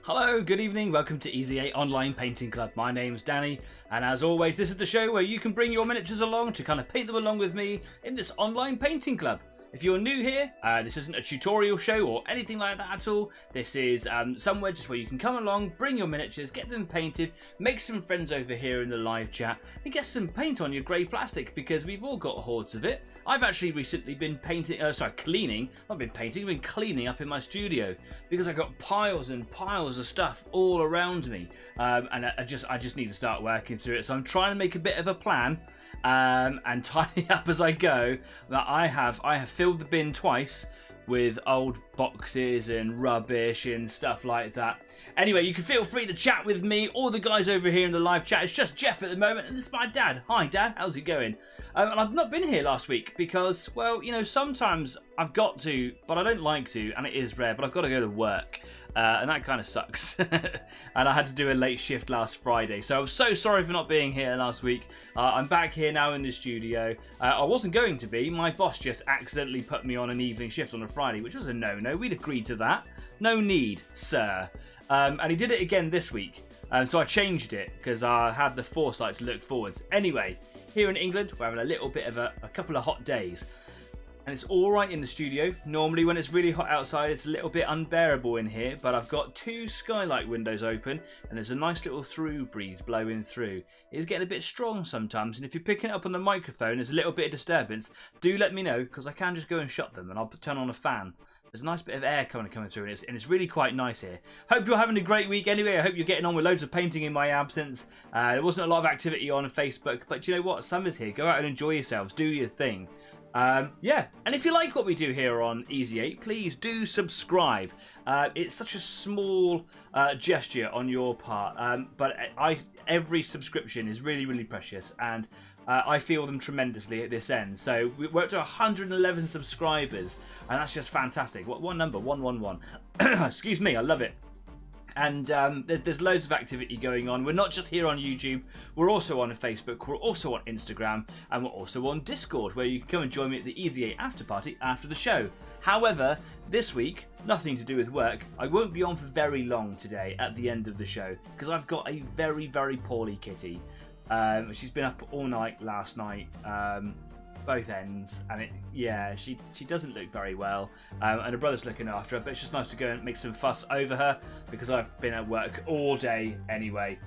Hello, good evening, welcome to Easy 8 Online Painting Club. My name's Danny, and as always, this is the show where you can bring your miniatures along to kind of paint them along with me in this online painting club. If you're new here, this isn't a tutorial show or anything like that at all. This is somewhere just where you can come along, bring your miniatures, get them painted, make some friends over here in the live chat, and get some paint on your grey plastic, because we've all got hordes of it. I've actually recently been cleaning up in my studio, because I've got piles and piles of stuff all around me, and I just need to start working through it. So I'm trying to make a bit of a plan, and tidy up as I go. That I have filled the bin twice with old boxes and rubbish and stuff like that. Anyway, you can feel free to chat with me or the guys over here in the live chat. It's just Jeff at the moment, and it's my dad. Hi, Dad. How's it going? And I've not been here last week because, well, you know, sometimes I've got to, but I don't like to, and it is rare, but I've got to go to work. And that kind of sucks. And I had to do a late shift last Friday. So I'm so sorry for not being here last week. I'm back here now in the studio. I wasn't going to be. My boss just accidentally put me on an evening shift on a Friday, which was a no-no. We'd agreed to that. No need, sir. And he did it again this week. So I changed it because I had the foresight to look forwards. Anyway, here in England, we're having a little bit of a couple of hot days. And it's alright in the studio. Normally when it's really hot outside, it's a little bit unbearable in here, but I've got two skylight windows open and there's a nice little through breeze blowing through. It's getting a bit strong sometimes, and if you're picking it up on the microphone, there's a little bit of disturbance, do let me know, because I can just go and shut them and I'll turn on a fan. There's a nice bit of air coming through, and it's really quite nice here. Hope you're having a great week anyway. I hope you're getting on with loads of painting in my absence. There wasn't a lot of activity on Facebook, but you know what? Summer's here. Go out and enjoy yourselves. Do your thing. Yeah, and if you like what we do here on Easy 8, please do subscribe. It's such a small gesture on your part, but every subscription is really, really precious, and I feel them tremendously at this end. So we're up to 111 subscribers, and that's just fantastic. What number? 111. Excuse me, I love it. And there's loads of activity going on. We're not just here on YouTube, we're also on Facebook, we're also on Instagram, and we're also on Discord, where you can come and join me at the Easy 8 after party after the show. However, this week, nothing to do with work, I won't be on for very long today at the end of the show, because I've got a very, very poorly kitty. She's been up all night last night, both ends, and she doesn't look very well, and her brother's looking after her, but it's just nice to go and make some fuss over her because I've been at work all day anyway.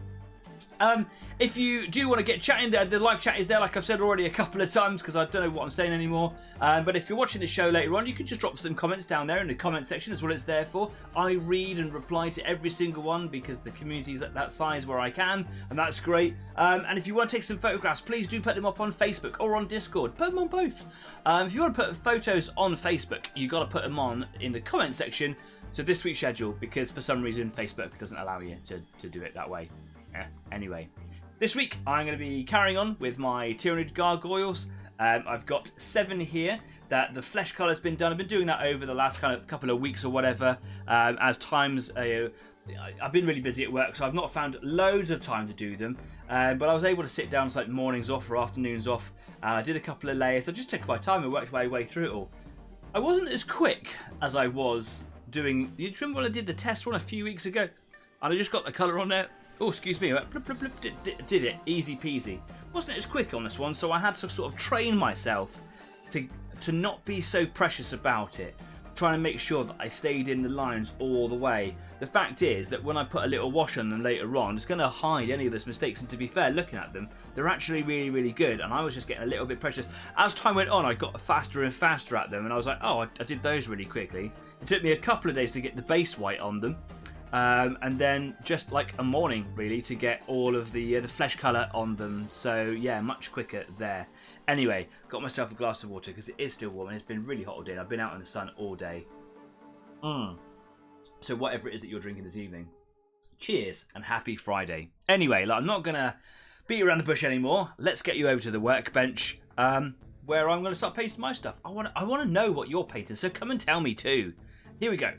If you do want to get chatting, the live chat is there, like I've said already a couple of times, because I don't know what I'm saying anymore. But if you're watching the show later on, you can just drop some comments down there in the comment section. That's what it's there for. I read and reply to every single one because the community's at that size where I can, and that's great. And if you want to take some photographs, please do put them up on Facebook or on Discord. Put them on both. If you want to put photos on Facebook, you've got to put them on in the comment section to this week's schedule, because for some reason Facebook doesn't allow you to do it that way. Anyway, this week I'm going to be carrying on with my Tyranid Gargoyles. I've got 7 here that the flesh colour has been done. I've been doing that over the last kind of couple of weeks or whatever, as times I've been really busy at work, so I've not found loads of time to do them, but I was able to sit down, it's like mornings off or afternoons off, and I did a couple of layers. I just took my time and worked my way through it all. I wasn't as quick as I was doing. You remember when I did the test run a few weeks ago and I just got the colour on there? Oh, excuse me, did it, easy peasy. Wasn't as quick on this one, so I had to sort of train myself to not be so precious about it, trying to make sure that I stayed in the lines all the way. The fact is that when I put a little wash on them later on, it's going to hide any of those mistakes, and to be fair, looking at them, they're actually really, really good, and I was just getting a little bit precious. As time went on, I got faster and faster at them, and I was like, oh, I did those really quickly. It took me a couple of days to get the base white on them. And then just like a morning really to get all of the flesh colour on them, so yeah, much quicker there. Anyway, got myself a glass of water because it is still warm and it's been really hot all day. I've been out in the sun all day. So whatever it is that you're drinking this evening, cheers and happy Friday. Anyway, I'm not gonna beat around the bush anymore. Let's get you over to the workbench, where I'm gonna start painting my stuff. I want to know what you're painting, so come and tell me too. Here we go.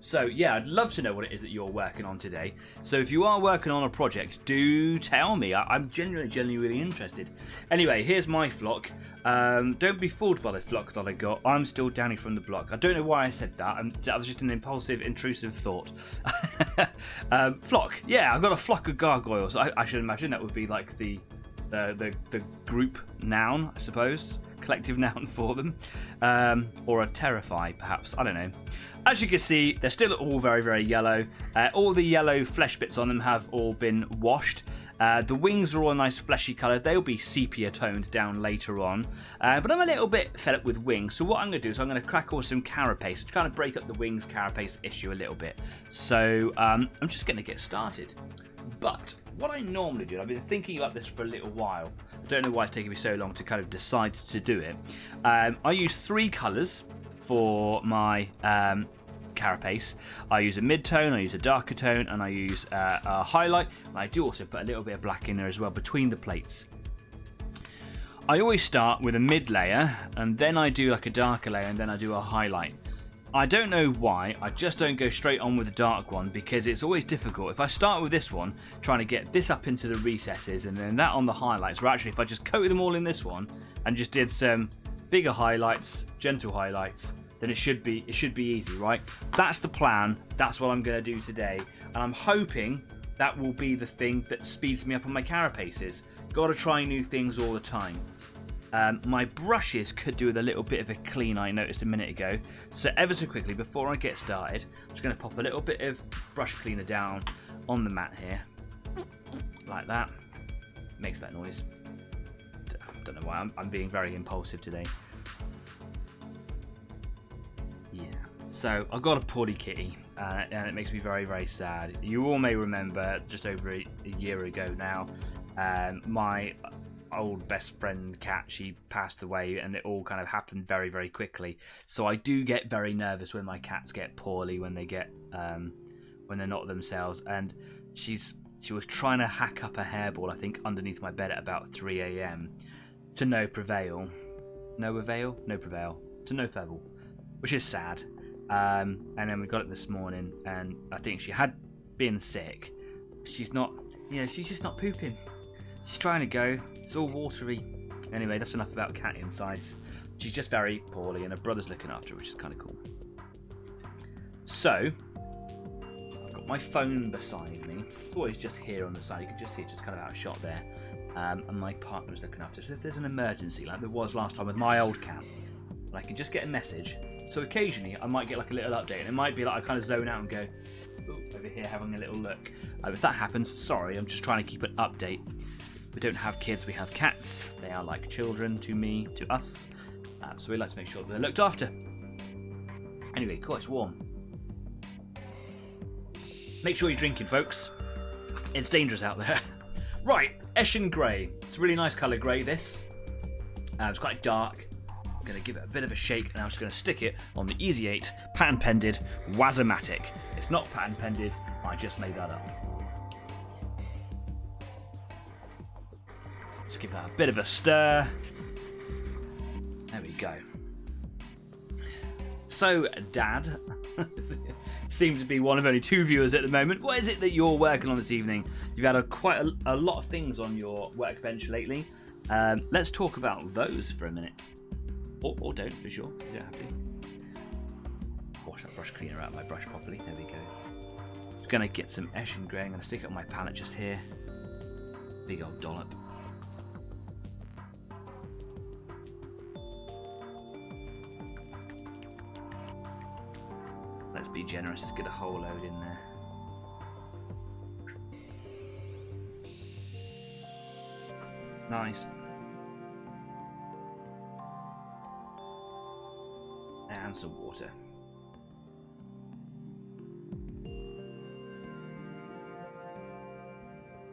So yeah, I'd love to know what it is that you're working on today. So if you are working on a project, do tell me. I'm genuinely interested. Anyway, here's my flock. Don't be fooled by the flock that I got. I'm still Danny from the block. I don't know why I said that. That was just an impulsive, intrusive thought. Flock. Yeah, I've got a flock of gargoyles. I should imagine that would be like the group noun, I suppose. Collective noun for them. Or a terrify, perhaps. I don't know. As you can see, they're still all very yellow. All the yellow flesh bits on them have all been washed. The wings are all a nice fleshy colour. They'll be sepia toned down later on. But I'm a little bit fed up with wings. So what I'm going to do is I'm going to crack on some carapace to kind of break up the wings carapace issue a little bit. So I'm just going to get started. But what I normally do, I've been thinking about this for a little while. I don't know why it's taking me so long to kind of decide to do it. I use 3 colours for my carapace. I use a mid-tone, I use a darker tone, and I use a highlight. And I do also put a little bit of black in there as well between the plates. I always start with a mid layer, and then I do like a darker layer, and then I do a highlight. I don't know why, I just don't go straight on with the dark one because it's always difficult. If I start with this one, trying to get this up into the recesses and then that on the highlights, where actually if I just coat them all in this one and just did some bigger highlights, gentle highlights, then it should be easy, right? That's the plan, that's what I'm going to do today, and I'm hoping that will be the thing that speeds me up on my carapaces. Got to try new things all the time. My brushes could do with a little bit of a clean, I noticed a minute ago. So ever so quickly, before I get started, I'm just going to pop a little bit of brush cleaner down on the mat here. Like that. Makes that noise. Don't know why, I'm being very impulsive today. Yeah. So, I've got a poorly kitty, and it makes me very sad. You all may remember, just over a year ago now, my old best friend cat, she passed away, and it all kind of happened very quickly. So I do get very nervous when my cats get poorly, when they get when they're not themselves. And she was trying to hack up a hairball, I think, underneath my bed at about 3 a.m. to no prevail, to no further, which is sad. And then we got it this morning, and I think she had been sick. She's just not pooping. She's trying to go. It's all watery. Anyway, that's enough about cat insides. She's just very poorly, and her brother's looking after her, which is kind of cool. So, I've got my phone beside me. It's always just here on the side. You can just see it just kind of out of shot there. And my partner's looking after her. So if there's an emergency, like there was last time with my old cat, I can just get a message. So occasionally, I might get like a little update, and it might be like I kind of zone out and go, oh, over here having a little look. If that happens, sorry, I'm just trying to keep an update. We don't have kids, we have cats. They are like children to me, to us. So we like to make sure that they're looked after. Anyway, cool, it's warm. Make sure you're drinking, folks. It's dangerous out there. Right, Eshin Grey. It's a really nice colour grey, this. It's quite dark. I'm going to give it a bit of a shake, and I'm just going to stick it on the Easy 8 patent-pended Wazomatic. It's not patent-pended, I just made that up. Just give that a bit of a stir. There we go. So, Dad, seems to be one of only 2 viewers at the moment. What is it that you're working on this evening? You've had quite a lot of things on your workbench lately. Let's talk about those for a minute. Or don't, for sure. You don't have to. Wash that brush cleaner out of my brush properly. There we go. Just going to get some Eshin Grey. I'm going to stick it on my palette just here. Big old dollop. Let's be generous, let's get a whole load in there. Nice. And some water.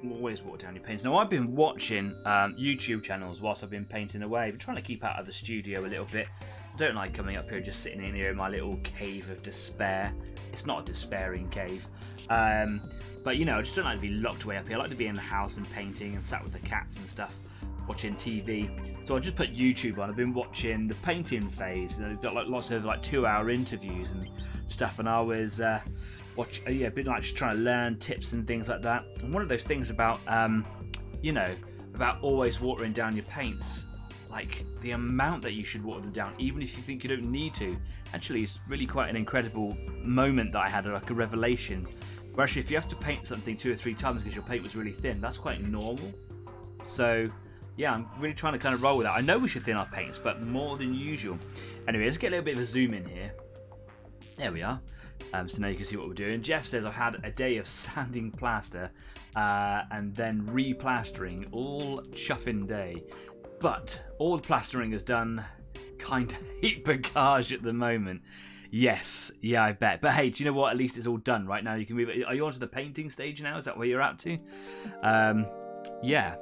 Always water down your paints. Now I've been watching YouTube channels whilst I've been painting away, but trying to keep out of the studio a little bit. Don't like coming up here just sitting in here in my little cave of despair. It's not a despairing cave. But you know, I just don't like to be locked away up here. I like to be in the house and painting and sat with the cats and stuff, watching TV. So I just put YouTube on. I've been watching the painting phase. You know, they've got like lots of like 2-hour interviews and stuff, and I was been like just trying to learn tips and things like that. And one of those things about about always watering down your paints, like the amount that you should water them down, even if you think you don't need to. Actually, it's really quite an incredible moment that I had, like a revelation. Where actually, if you have to paint something 2 or 3 times because your paint was really thin, that's quite normal. So yeah, I'm really trying to kind of roll with that. I know we should thin our paints, but more than usual. Anyway, let's get a little bit of a zoom in here. There we are. So now you can see what we're doing. Jeff says I've had a day of sanding plaster and then re-plastering all chuffing day. But all the plastering is done. Kind of hate bagage at the moment. Yes, yeah, I bet. But hey, do you know what? At least it's all done right now. You can move it. Are you on to the painting stage now? Is that where you're up to? Yeah.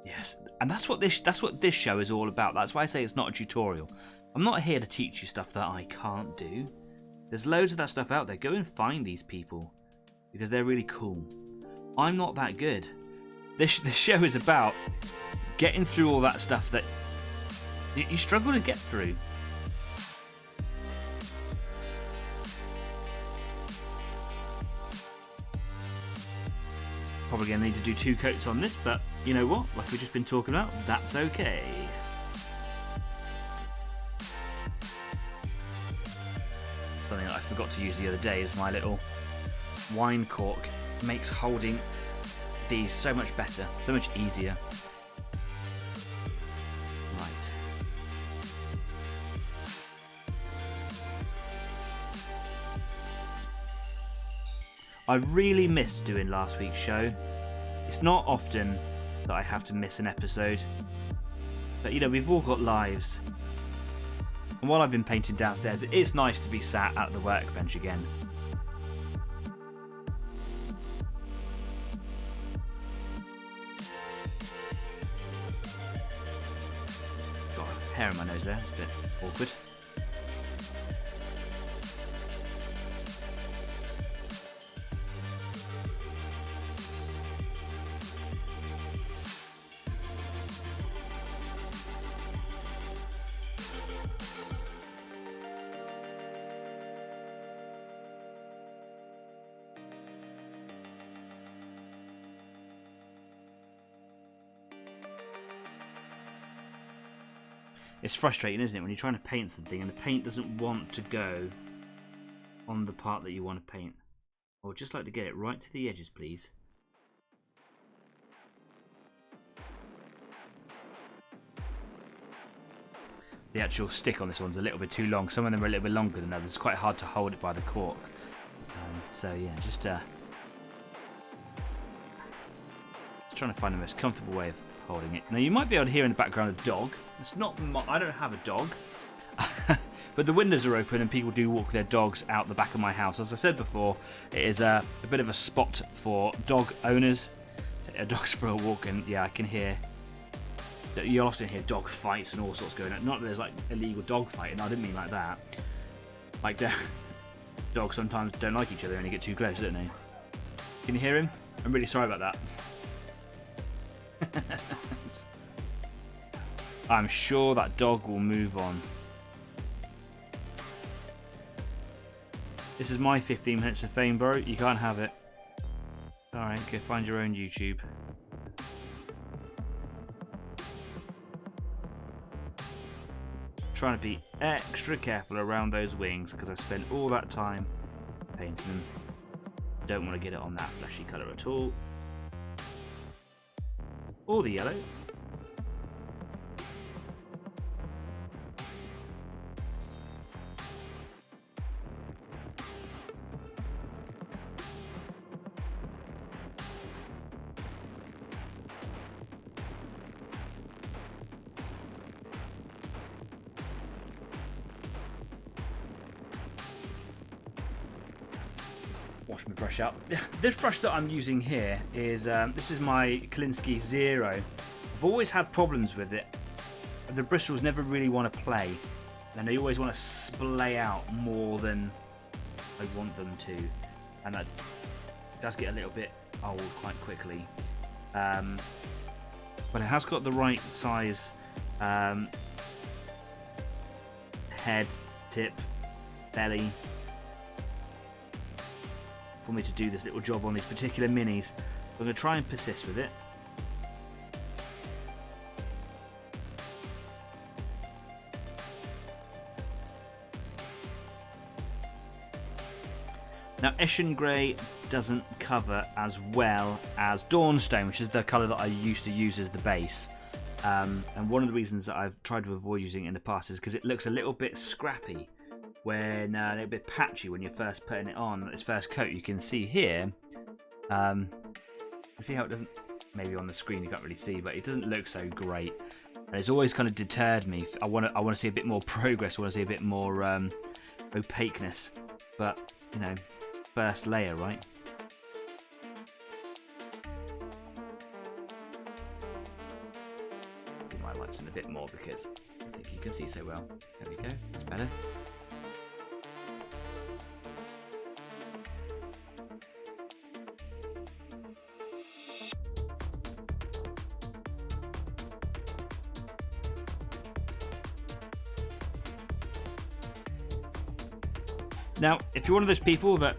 Yes, and that's what this show is all about. That's why I say it's not a tutorial. I'm not here to teach you stuff that I can't do. There's loads of that stuff out there. Go and find these people because they're really cool. I'm not that good. This show is about getting through all that stuff that you struggle to get through. Probably going to need to do 2 coats on this, but you know what? Like we've just been talking about, that's okay. Something that I forgot to use the other day is my little wine cork. Makes holding these so much better, so much easier. Right. I really missed doing last week's show. It's not often that I have to miss an episode, but we've all got lives. And while I've been painting downstairs, it is nice to be sat at the workbench again. Got a hair in my nose there, it's a bit awkward. It's frustrating, isn't it, when you're trying to paint something and the paint doesn't want to go on the part that you want to paint. I would just like to get it right to the edges, please. The actual stick on this one's a little bit too long. Some of them are a little bit longer than others. It's quite hard to hold it by the cork. So yeah, just trying to find the most comfortable way of holding it. Now you might be able to hear in the background a dog. It's not. I don't have a dog, but the windows are open and people do walk their dogs out the back of my house. As I said before, it is a bit of a spot for dog owners. Take their dogs for a walk, and yeah, I can hear. You'll often hear dog fights and all sorts going on. Not that there's like illegal dog fighting. I didn't mean like that. Like dogs sometimes don't like each other when they get too close, don't they? Can you hear him? I'm really sorry about that. I'm sure that dog will move on. This is my 15 minutes of fame, bro. You can't have it. Alright, go find your own YouTube. Trying to be extra careful around those wings because I've spent all that time painting them. Don't want to get it on that flashy colour at all. Or the yellow. Wash my brush out. This brush that I'm using here is this is my Kolinsky Zero. I've always had problems with it. The bristles never really want to play, and they always want to splay out more than I want them to, and that does get a little bit old quite quickly. But it has got the right size head tip belly for me to do this little job on these particular minis. I'm going to try and persist with it. Now, Eshin Grey doesn't cover as well as Dawnstone, which is the colour that I used to use as the base. And one of the reasons that I've tried to avoid using it in the past is because it looks a little bit scrappy, when a little bit patchy when you're first putting it on, its first coat. You can see here, you see how it doesn't, maybe on the screen you can't really see, but it doesn't look so great. And it's always kind of deterred me. I want to see a bit more progress, I want to see a bit more opaqueness, but, you know, first layer, right? You might like some a bit more because I think you can see so well. There we go, that's better. Now, if you're one of those people that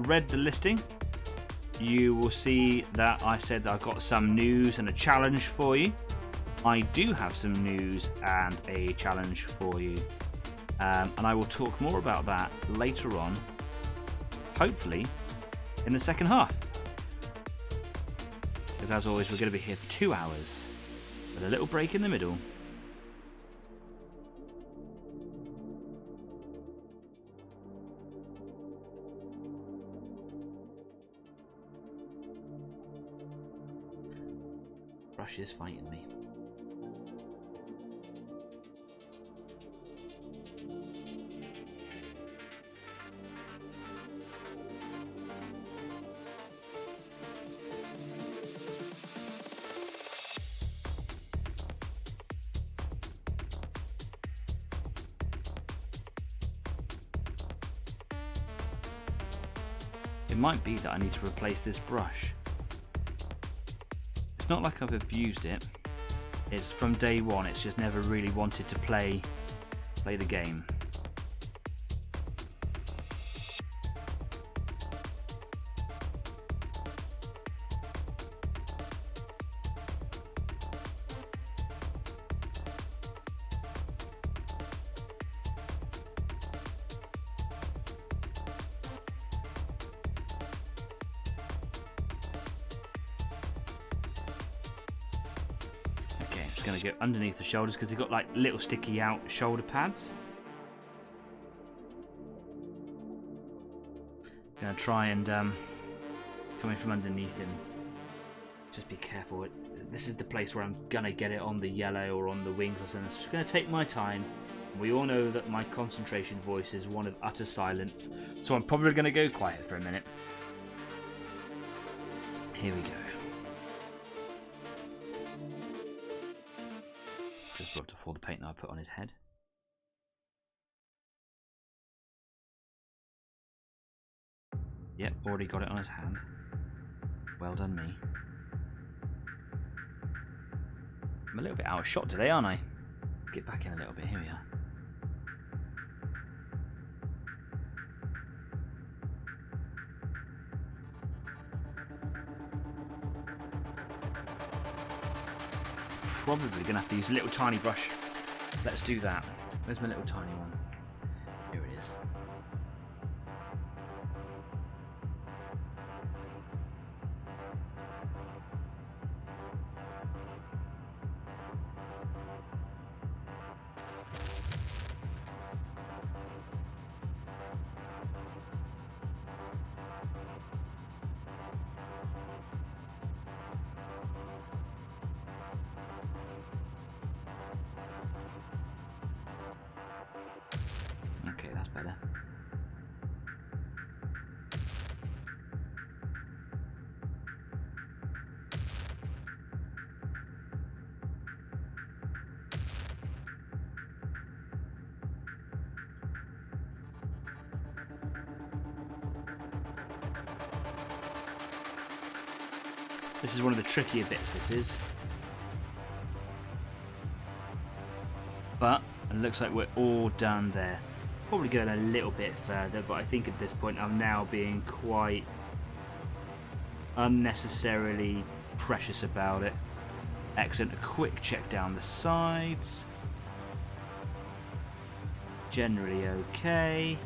read the listing, you will see that I said that I've got some news and a challenge for you. I do have some news and a challenge for you, and I will talk more about that later on, hopefully in the second half. Because as always, we're going to be here for 2 hours with a little break in the middle. Brush is fighting me. It might be that I need to replace this brush. It's not like I've abused it. It's from day one, it's just never really wanted to play the game. Going to go underneath the shoulders because they've got like little sticky out shoulder pads. Going to try and coming from underneath him, just be careful. This is the place where I'm going to get it on the yellow or on the wings or something. It's just going to take my time. We all know that my concentration voice is one of utter silence, so I'm probably going to go quiet for a minute. Here we go. Just rubbed off all the paint that I put on his head. Yep, already got it on his hand. Well done me. I'm a little bit out of shot today, aren't I? Get back in a little bit, here we are. Probably gonna have to use a little tiny brush. Let's do that. Where's my little tiny one? Here it is. Okay, that's better. This is one of the trickier bits, this is. But it looks like we're all done there. probably going a little bit further, but I think at this point I'm now being quite unnecessarily precious about it. Excellent. A quick check down the sides. Generally okay.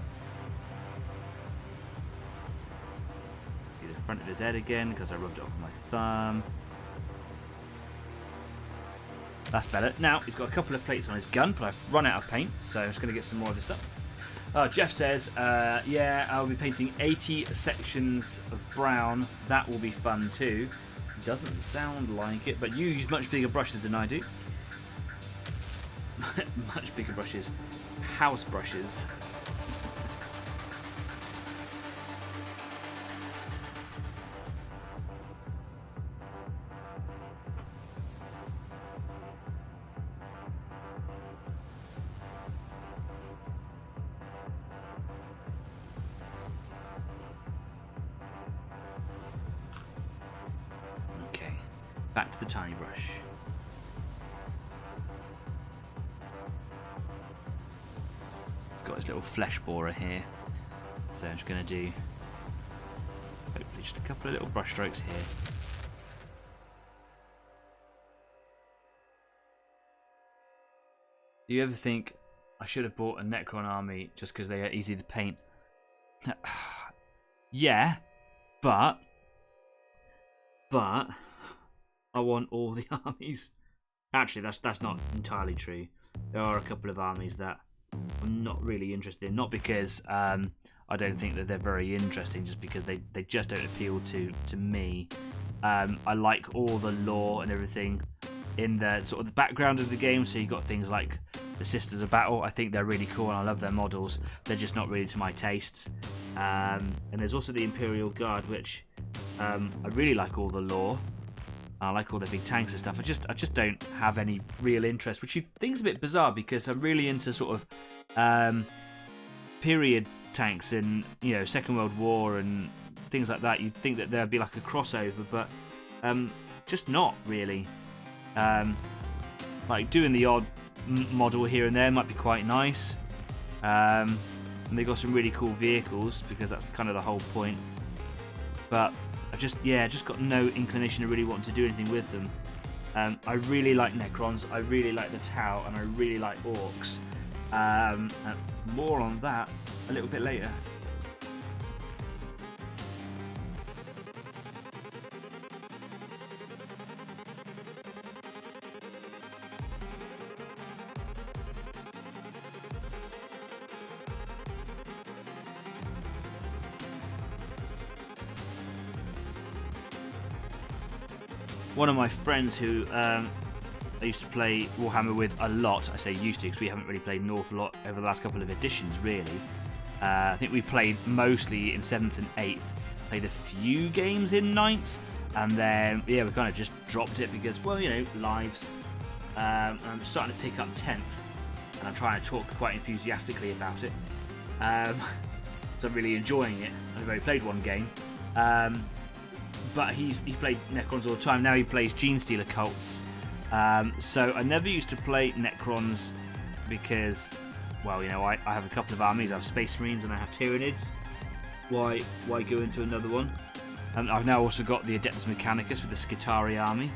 See the front of his head again because I rubbed it off with my thumb. That's better. Now he's got a couple of plates on his gun, but I've run out of paint, so I'm just going to get some more of this up. Jeff says, yeah, I'll be painting 80 sections of brown. That will be fun too. Doesn't sound like it, but you use much bigger brushes than I do. Much bigger brushes. House brushes. Okay, back to the tiny brush. Got his little flesh borer here, so I'm just going to do hopefully just a couple of little brush strokes here. Do you ever think I should have bought a Necron army just because they are easy to paint? Yeah, but I want all the armies. Actually, that's not entirely true. There are a couple of armies that I'm not really interested in, not because I don't think that they're very interesting, just because they just don't appeal to me. I like all the lore and everything in the sort of the background of the game, so you've got things like the Sisters of Battle. I think they're really cool and I love their models. They're just not really to my tastes. And there's also the Imperial Guard, which I really like all the lore. I like all the big tanks and stuff. I just don't have any real interest, which you think's a bit bizarre because I'm really into sort of period tanks and, you know, Second World War and things like that. You'd think that there'd be like a crossover, but just not really. Like doing the odd model here and there might be quite nice. And they got some really cool vehicles because that's kind of the whole point. But I just got no inclination to really want to do anything with them. I really like Necrons, I really like the Tau, and I really like Orcs. And more on that a little bit later. One of my friends who I used to play Warhammer with a lot, I say used to because we haven't really played an awful lot over the last couple of editions really. I think we played mostly in 7th and 8th, played a few games in 9th, and then yeah, we kind of just dropped it because, well, you know, lives. I'm starting to pick up 10th, and I'm trying to talk quite enthusiastically about it. So I'm really enjoying it. I've only played one game. But he played Necrons all the time. Now he plays Genestealer cults. So I never used to play Necrons because, well, you know, I have a couple of armies. I have Space Marines and I have Tyranids. Why go into another one? And I've now also got the Adeptus Mechanicus with the Skitarii army.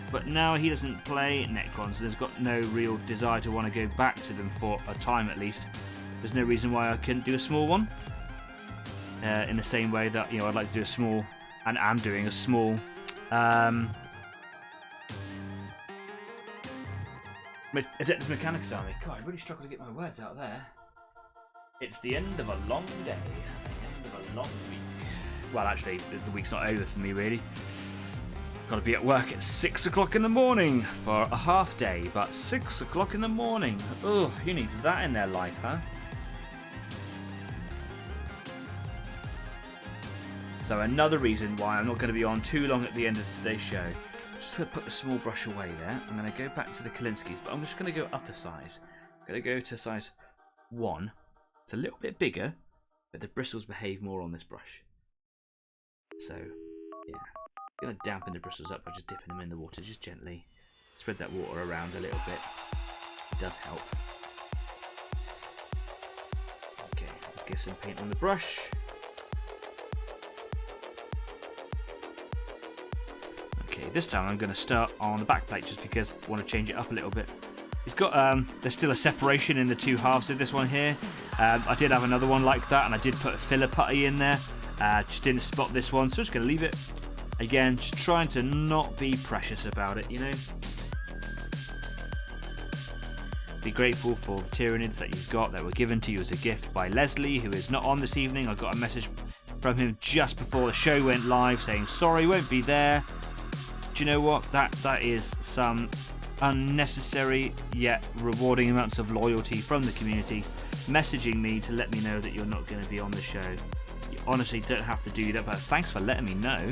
But now he doesn't play Necrons. So there's got no real desire to want to go back to them for a time at least. There's no reason why I couldn't do a small one. In the same way that, you know, I'd like to do a small, and am doing a small Adeptus Mechanicus army. God, I really struggle to get my words out there. It's the end of a long day, the end of a long week. Well, actually, the week's not over for me really. Got to be at work at 6 o'clock in the morning for a half day, but 6 o'clock in the morning. Oh, who needs that in their life, huh? So another reason why I'm not going to be on too long at the end of today's show. Just going to put the small brush away there. I'm going to go back to the Kalinskis, but I'm just going to go up a size. I'm going to go to size 1. It's a little bit bigger, but the bristles behave more on this brush. So, yeah. I'm going to dampen the bristles up by just dipping them in the water just gently. Spread that water around a little bit. It does help. get some paint on the brush. Okay, this time I'm going to start on the back plate just because I want to change it up a little bit. It's got, there's still a separation in the two halves of this one here. I did have another one like that, and I did put a filler putty in there. Just didn't spot this one, so just going to leave it. Again, just trying to not be precious about it, you know. Be grateful for the Tyranids that you've got that were given to you as a gift by Leslie, who is not on this evening. I got a message from him just before the show went live saying, sorry, won't be there. Do you know what? That is some unnecessary yet rewarding amounts of loyalty from the community, messaging me to let me know that you're not going to be on the show. You honestly don't have to do that, but thanks for letting me know.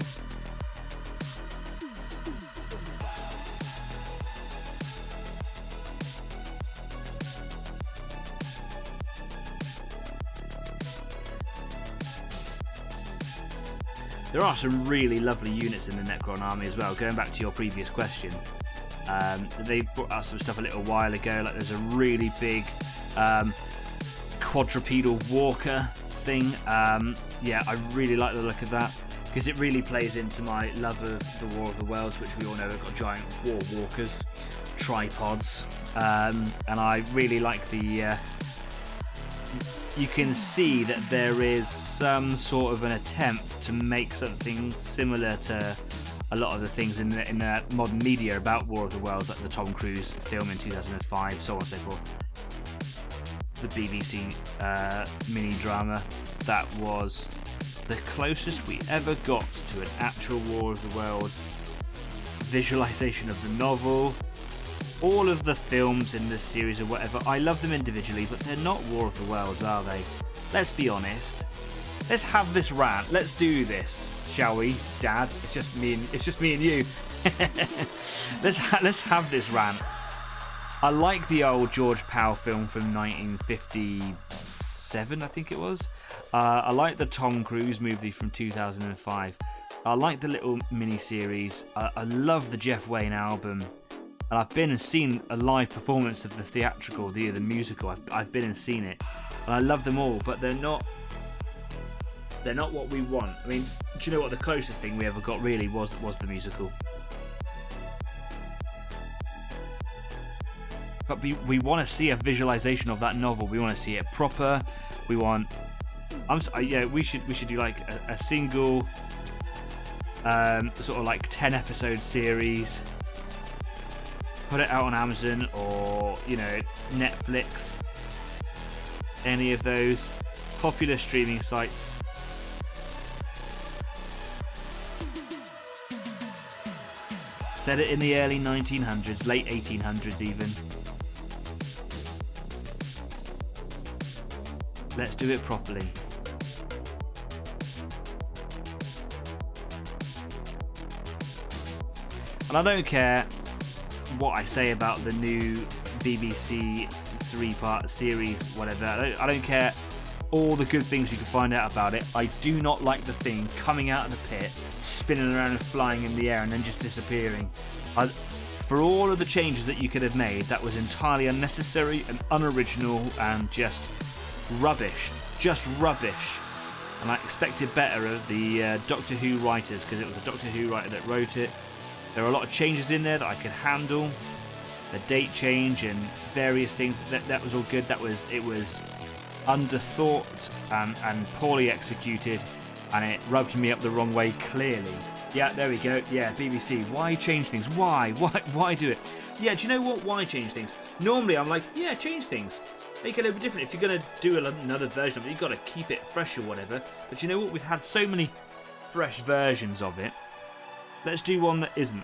There are some really lovely units in the Necron army as well. Going back to your previous question, they brought out some stuff a little while ago. Like there's a really big quadrupedal walker thing. Yeah, I really like the look of that because it really plays into my love of the War of the Worlds, which we all know have got giant war walkers, tripods, and I really like the. You can see that there is some sort of an attempt to make something similar to a lot of the things in the modern media about War of the Worlds, like the Tom Cruise film in 2005, so on and so forth. The BBC mini drama that was the closest we ever got to an actual War of the Worlds visualization of the novel. All of the films in this series or whatever, I love them individually, but they're not War of the Worlds, are they? Let's be honest. Let's have this rant. Let's do this, shall we, Dad? It's just me and you. Let's have this rant. I like the old George Powell film from 1957, I think it was. I like the Tom Cruise movie from 2005. I like the little mini-series. I love the Jeff Wayne album. And I've been and seen a live performance of the theatrical, the musical. I've been and seen it, and I love them all. But they're not what we want. I mean, do you know what the closest thing we ever got really was the musical? But we want to see a visualization of that novel. We want to see it proper. We want. Yeah, we should do like a single, sort of like 10 episode series. Put it out on Amazon or, you know, Netflix, any of those popular streaming sites. Set it in the early 1900s, late 1800s even. Let's do it properly. And I don't care what I say about the new BBC 3-part series, whatever. I don't care all the good things you can find out about it. I do not like the thing coming out of the pit, spinning around and flying in the air and then just disappearing. For all of the changes that you could have made, that was entirely unnecessary and unoriginal and just rubbish. Just rubbish. And I expected better of the Doctor Who writers, because it was a Doctor Who writer that wrote it. There are a lot of changes in there that I could handle. The date change and various things, that was all good. It was underthought and poorly executed, and it rubbed me up the wrong way clearly. Yeah, there we go. Yeah, BBC. Why change things? Why do it? Yeah, do you know what? Why change things? Normally I'm like, yeah, change things. Make it a little bit different. If you're going to do another version of it, you've got to keep it fresh or whatever. But you know what? We've had so many fresh versions of it. Let's do one that isn't.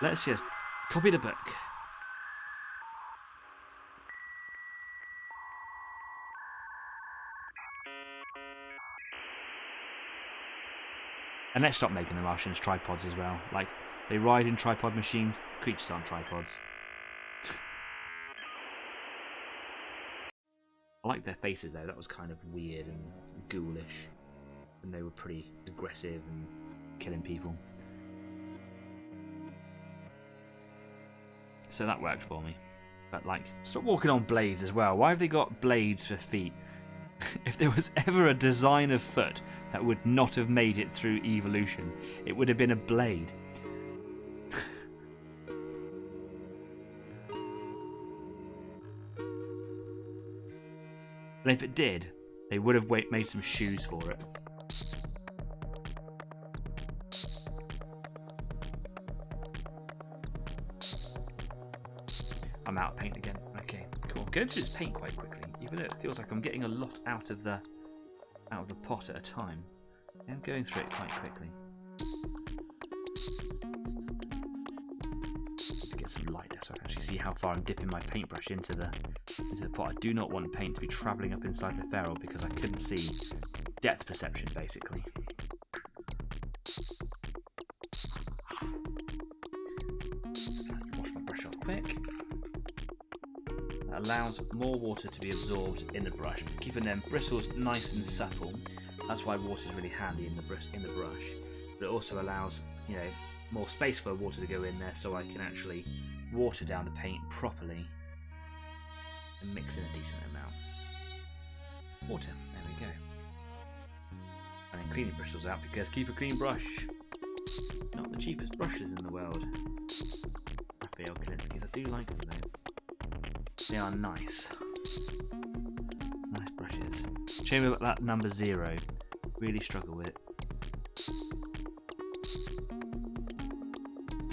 Let's just copy the book. And let's stop making the Martians tripods as well. Like, they ride in tripod machines, creatures aren't tripods. I like their faces though, that was kind of weird and ghoulish. And they were pretty aggressive and killing people. So that worked for me. But like, stop walking on blades as well. Why have they got blades for feet? If there was ever a design of foot that would not have made it through evolution, it would have been a blade. And if it did, they would have made some shoes for it. I'm out of paint again. Okay, cool. I'm going through this paint quite quickly, even though it feels like I'm getting a lot out of the pot at a time. I'm going through it quite quickly. To get some light there so I can actually see how far I'm dipping my paintbrush into the pot. I do not want paint to be travelling up inside the ferrule because I couldn't see depth perception basically. Wash my brush off quick. That allows more water to be absorbed in the brush, keeping them bristles nice and supple. That's why water is really handy in the brush. But it also allows, you know, more space for water to go in there, so I can actually water down the paint properly and mix in a decent amount. Water, there we go. And then clean the bristles out because keep a clean brush. Not the cheapest brushes in the world. Raphael Kalinskis, I do like them though. They are nice. Nice brushes. Shame about that number 0. Really struggle with it.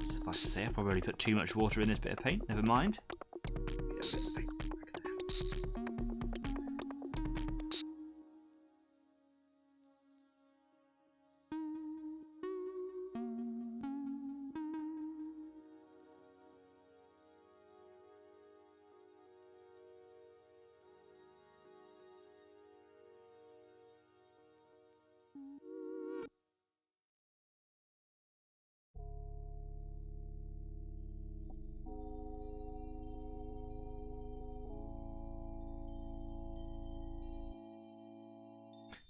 Suffice to say, I probably put too much water in this bit of paint. Never mind.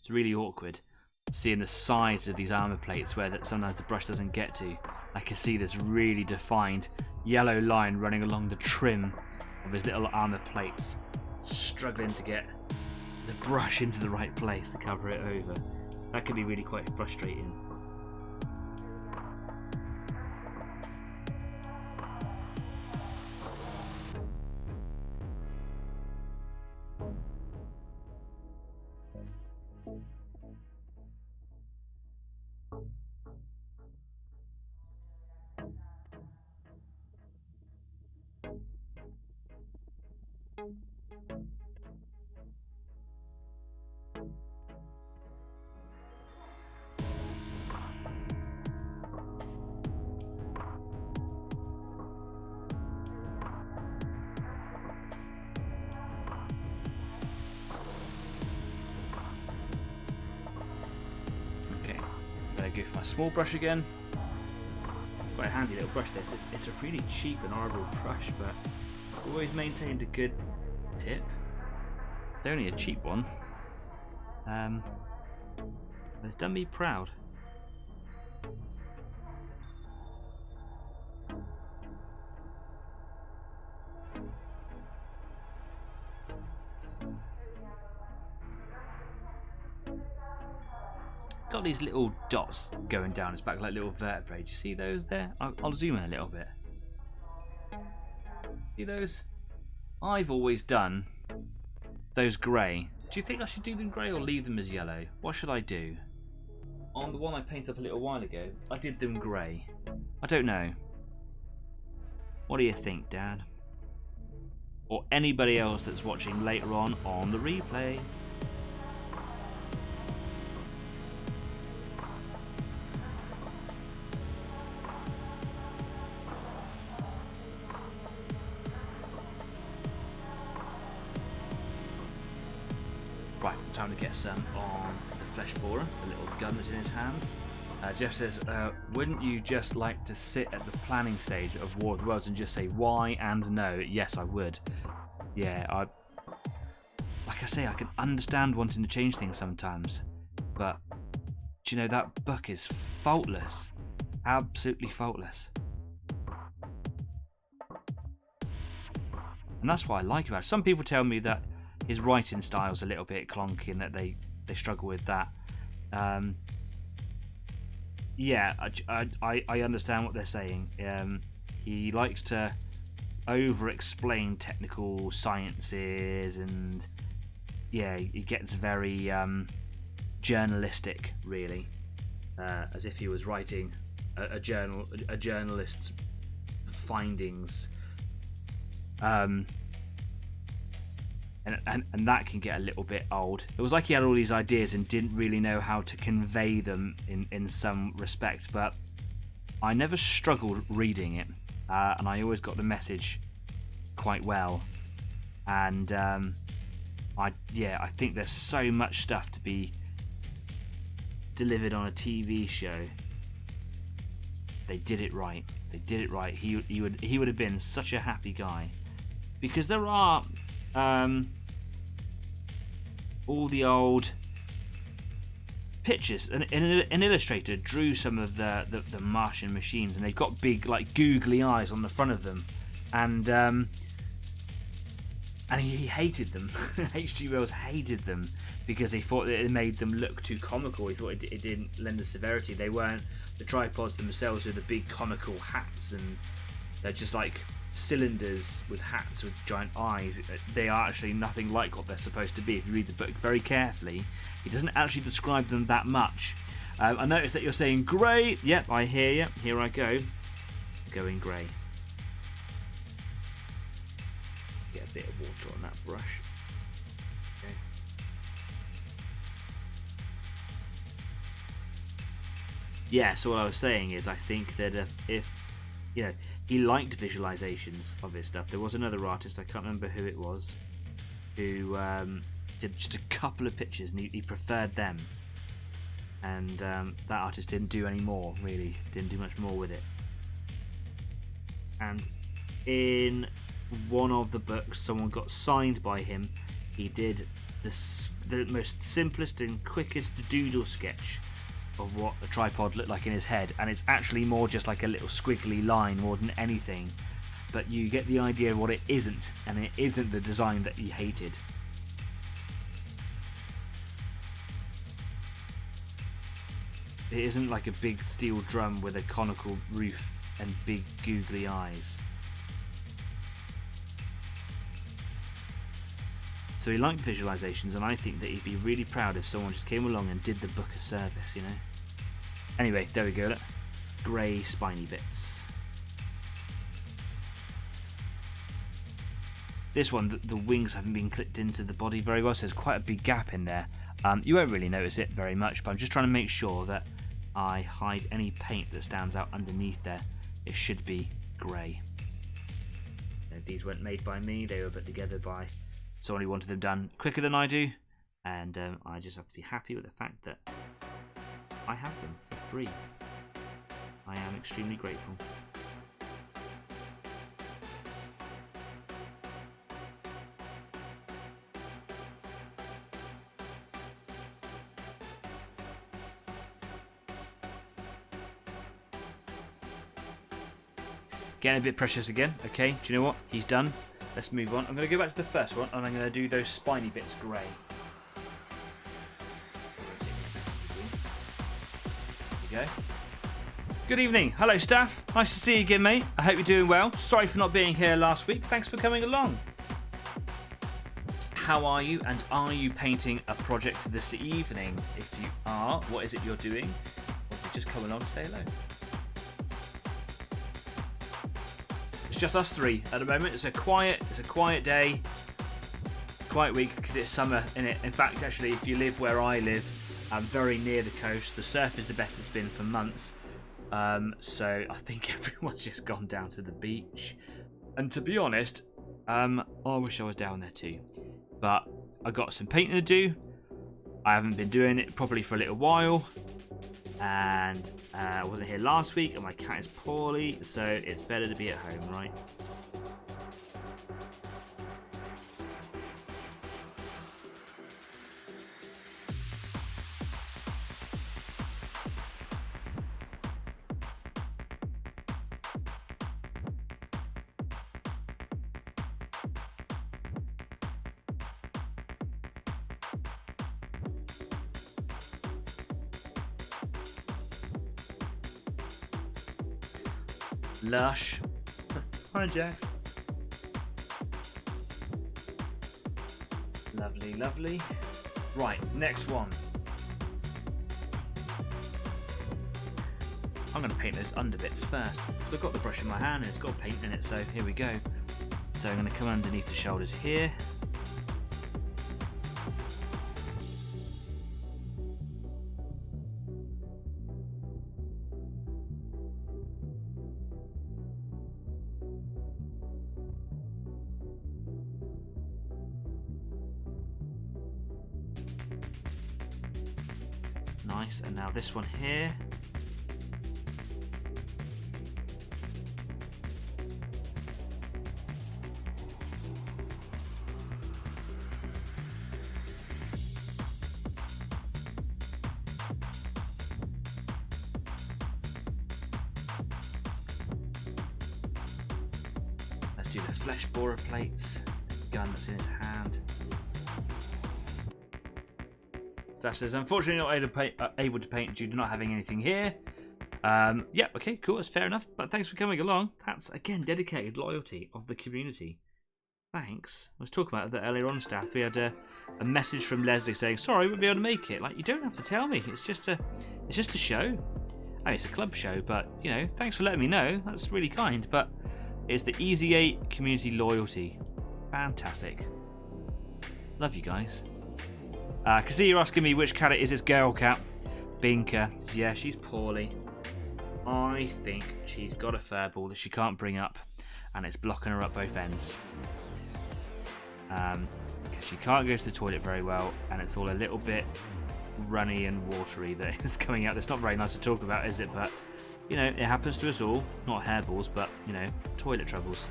It's really awkward seeing the sides of these armor plates where sometimes the brush doesn't get to. I can see this really defined yellow line running along the trim of his little armor plates, struggling to get the brush into the right place to cover it over. That can be really quite frustrating. Okay, I'm going to go for my small brush again. Quite a handy little brush this. It's a really cheap and horrible brush, but it's always maintained a good tip. It's only a cheap one. But it's done me proud. Got these little dots going down his back like little vertebrae. Do you see those there? I'll zoom in a little bit. See those? I've always done those grey. Do you think I should do them grey or leave them as yellow? What should I do? On the one I painted up a little while ago, I did them grey. I don't know. What do you think, Dad? Or anybody else that's watching later on the replay? Right, time to get some on the flesh borer, the little gun that's in his hands. Jeff says, wouldn't you just like to sit at the planning stage of War of the Worlds and just say why and no? Yes, I would. Yeah, like I say, I can understand wanting to change things sometimes, but do you know that book is faultless, absolutely faultless. And that's what I like about it. Some people tell me that his writing style's a little bit clunky and that they struggle with that. Yeah, I understand what they're saying. He likes to over-explain technical sciences, and yeah, he gets very journalistic, really, as if he was writing a journalist's findings. And that can get a little bit old. It was like he had all these ideas and didn't really know how to convey them in some respect, but I never struggled reading it, and I always got the message quite well. And I think there's so much stuff to be delivered on a TV show. They did it right. He would have been such a happy guy, because there are all the old pictures. An illustrator drew some of the Martian machines, and they've got big, like, googly eyes on the front of them, and he hated them. H.G. Wells hated them because he thought that it made them look too comical. He thought it didn't lend the severity. They weren't, the tripods themselves are the big comical hats, and they're just like cylinders with hats with giant eyes. They are actually nothing like what they're supposed to be. If you read the book very carefully, he doesn't actually describe them that much. I noticed that you're saying grey. Yep, I hear you. Here I go. Going grey. Get a bit of water on that brush. Okay. Yeah, so what I was saying is, I think that if you know, he liked visualizations of his stuff. There was another artist, I can't remember who it was, who did just a couple of pictures, and he preferred them. And that artist didn't do any more, really. Didn't do much more with it. And in one of the books, someone got signed by him. He did the most simplest and quickest doodle sketch of what a tripod looked like in his head, and it's actually more just like a little squiggly line more than anything, but you get the idea of what it isn't, and it isn't the design that he hated. It isn't like a big steel drum with a conical roof and big googly eyes. So he liked visualizations, and I think that he'd be really proud if someone just came along and did the book a service, you know? Anyway, there we go, look. Grey spiny bits. This one, the wings haven't been clipped into the body very well, so there's quite a big gap in there. You won't really notice it very much, but I'm just trying to make sure that I hide any paint that stands out underneath there. It should be grey. These weren't made by me, they were put together by someone who wanted them done quicker than I do, and I just have to be happy with the fact that I have them for free. I am extremely grateful. Getting a bit precious again. Okay, do you know what? He's done. Let's move on. I'm going to go back to the first one, and I'm going to do those spiny bits grey. There we go. Good evening. Hello, staff. Nice to see you again, mate. I hope you're doing well. Sorry for not being here last week. Thanks for coming along. How are you, and are you painting a project this evening? If you are, what is it you're doing? Or if you just come along to say hello. It's just us three at the moment. It's a quiet day, quiet week, because it's summer in it. In fact, actually, if you live where I live, very near the coast, the surf is the best it's been for months. So I think everyone's just gone down to the beach. And to be honest, I wish I was down there too. But I got some painting to do. I haven't been doing it properly for a little while. And I wasn't here last week, and my cat is poorly, so it's better to be at home, right? Lush. Hi, Jack. Lovely, lovely. Right, next one. I'm going to paint those under bits first. So I've got the brush in my hand and it's got paint in it, so here we go. So I'm going to come underneath the shoulders here. Nice, and now this one here. Let's do the flesh borer plates, gun that's in his hand. Stash says, unfortunately not able to paint due to not having anything here. Yeah, okay, cool, that's fair enough. But thanks for coming along. That's, again, dedicated loyalty of the community. Thanks. I was talking about that earlier on, staff. We had a message from Leslie saying, sorry, we won't be able to make it. Like, you don't have to tell me. It's just a show. I mean, it's a club show, but, you know, thanks for letting me know. That's really kind. But it's the Easy 8 community loyalty. Fantastic. Love you guys. I can see you're asking me which cat it is. It's girl cat. Binker. Yeah, she's poorly. I think she's got a fur ball that she can't bring up, and it's blocking her up both ends. Because she can't go to the toilet very well, and it's all a little bit runny and watery that is coming out. It's not very nice to talk about, is it? But, you know, it happens to us all. Not hairballs, but, you know, toilet troubles.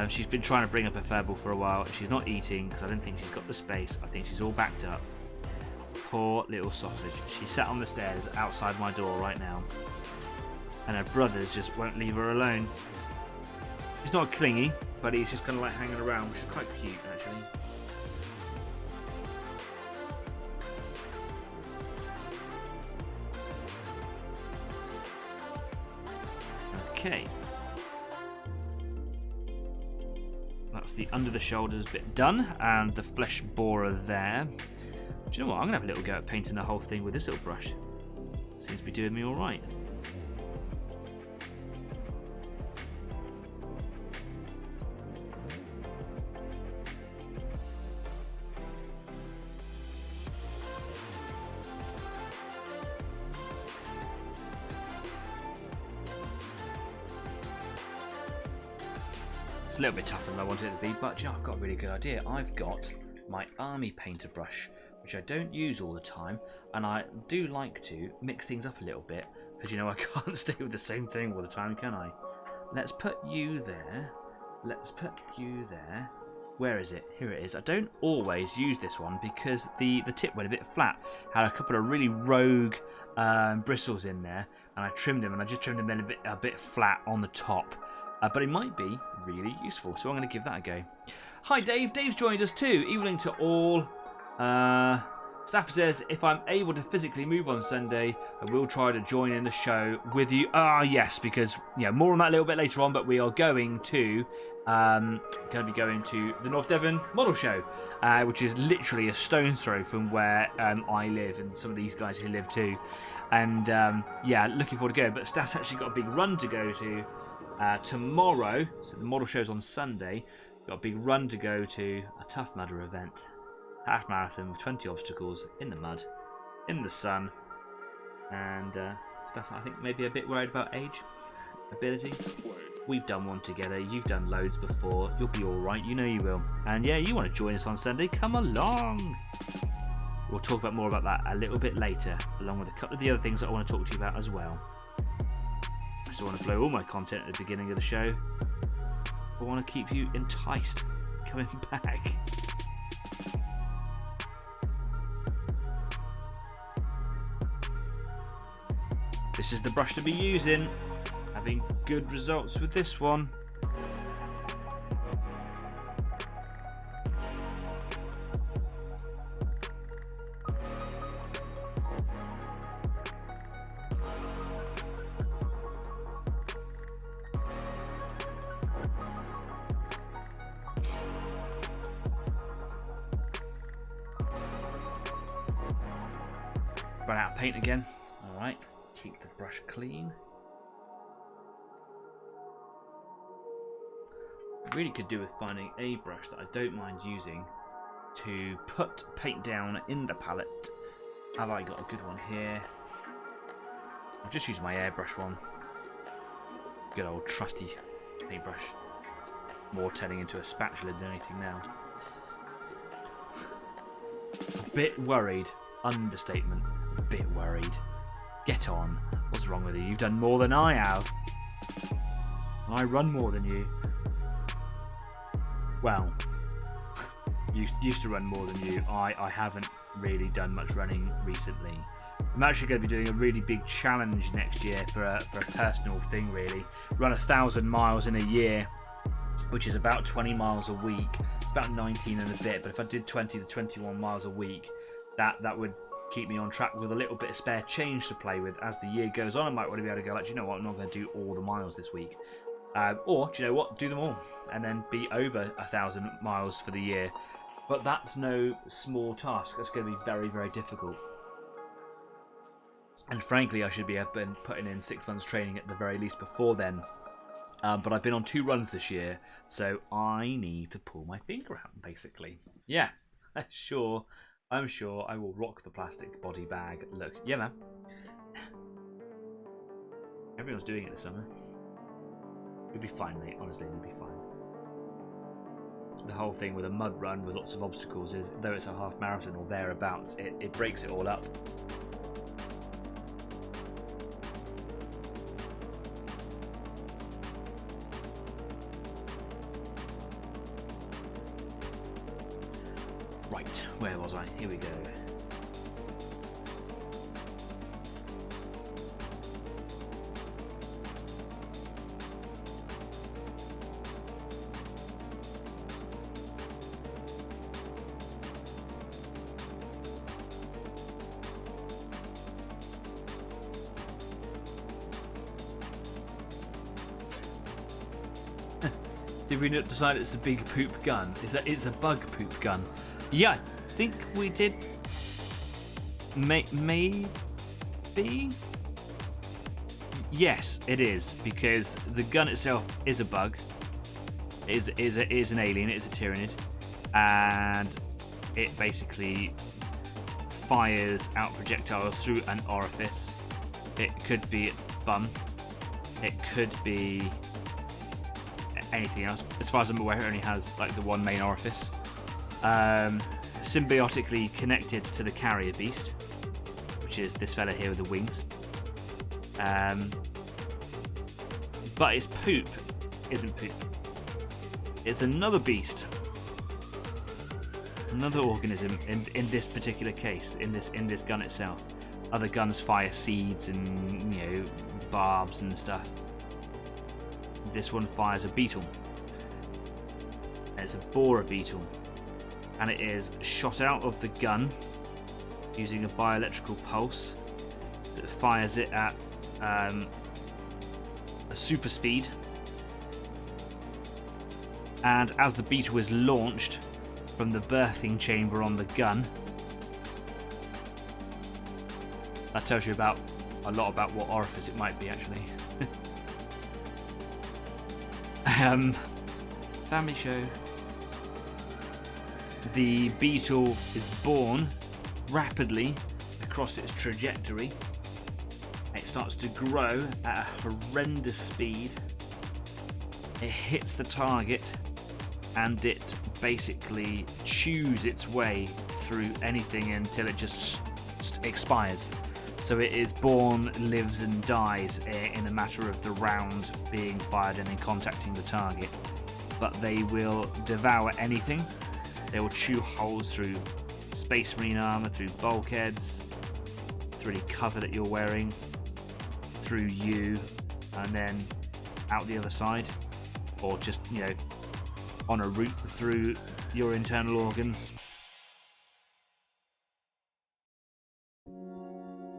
She's been trying to bring up her fur ball for a while. She's not eating because I don't think she's got the space. I think she's all backed up. Poor little sausage. She's sat on the stairs outside my door right now. And her brothers just won't leave her alone. He's not clingy, but he's just kind of like hanging around, which is quite cute actually. Okay. That's the under the shoulders bit done, and the flesh borer there. Do you know what? I'm going to have a little go at painting the whole thing with this little brush. Seems to be doing me alright. It's a little bit tougher than I wanted it to be, but I've got a really good idea. I've got my army painter brush, which I don't use all the time, and I do like to mix things up a little bit, because you know I can't stay with the same thing all the time, can I? Let's put you there. Let's put you there. Where is it? Here it is. I don't always use this one because the tip went a bit flat. Had a couple of really rogue bristles in there, and I trimmed them, and I just trimmed them in a bit flat on the top. But it might be really useful, so I'm going to give that a go. Hi Dave, Dave's joined us too. Evening to all. Staff says, if I'm able to physically move on Sunday, I will try to join in the show with you. Yes, because yeah, more on that a little bit later on, but we are going to be going to the North Devon Model Show, which is literally a stone's throw from where I live, and some of these guys who live too. And yeah, looking forward to going. But Staff's actually got a big run to go to tomorrow, so the model show's on Sunday. We've got a big run to go to, a Tough Mudder event, half marathon with 20 obstacles in the mud, in the sun, and stuff. I think maybe a bit worried about age, ability. We've done one together, you've done loads before, you'll be alright, you know you will. And yeah, you want to join us on Sunday, come along. We'll talk about more about that a little bit later, along with a couple of the other things that I want to talk to you about as well. I still want to blow all my content at the beginning of the show. I want to keep you enticed coming back. This is the brush to be using. Having good results with this one. Run out of paint again. Alright, keep the brush clean. Really could do with finding a brush that I don't mind using to put paint down in the palette. Have I got a good one here? I'll just use my airbrush one. Good old trusty paintbrush. More turning into a spatula than anything now. A bit worried. Understatement. A bit worried. Get on. What's wrong with you? You've done more than I have. I run more than you. Well, used to run more than you. I haven't really done much running recently. I'm actually going to be doing a really big challenge next year for a personal thing, really. Run 1,000 miles in a year, which is about 20 miles a week. It's about 19 and a bit, but if I did 20 to 21 miles a week, that would keep me on track with a little bit of spare change to play with. As the year goes on, I might want to be able to go, like, you know what, I'm not going to do all the miles this week. Or, do you know what, do them all, and then be over 1,000 miles for the year. But that's no small task. That's going to be very, very difficult. And frankly, I should be up and putting in 6 months training at the very least before then. But I've been on 2 runs this year, so I need to pull my finger out, basically. Yeah, I'm sure I will rock the plastic body bag look. Yeah, man. Everyone's doing it this summer. You'll be fine, mate. Honestly, you'll be fine. The whole thing with a mud run with lots of obstacles is, though it's a half marathon or thereabouts, it breaks it all up. Right, where was I? Here we go. Did we not decide it's a big poop gun? It's a bug poop gun? Yeah, I think we did. Maybe? Yes, it is, because the gun itself is a bug. Is an alien. It is a Tyranid, and it basically fires out projectiles through an orifice. It could be its bum. It could be anything else. As far as I'm aware, it only has like the one main orifice. Symbiotically connected to the carrier beast, which is this fella here with the wings. But its poop isn't poop. It's another beast, another organism. In this particular case, in this gun itself, other guns fire seeds and barbs and stuff. This one fires a beetle. It's a borer beetle, and it is shot out of the gun using a bioelectrical pulse that fires it at a super speed. And as the beetle is launched from the birthing chamber on the gun, that tells you a lot about what orifice it might be, actually. Family show. The beetle is born rapidly across its trajectory. It starts to grow at a horrendous speed. It hits the target, and it basically chews its way through anything until it just expires. So it is born, lives and dies in a matter of the round being fired and then contacting the target. But they will devour anything. They will chew holes through Space Marine armor, through bulkheads, through any cover that you're wearing, through you, and then out the other side, or just, on a route through your internal organs.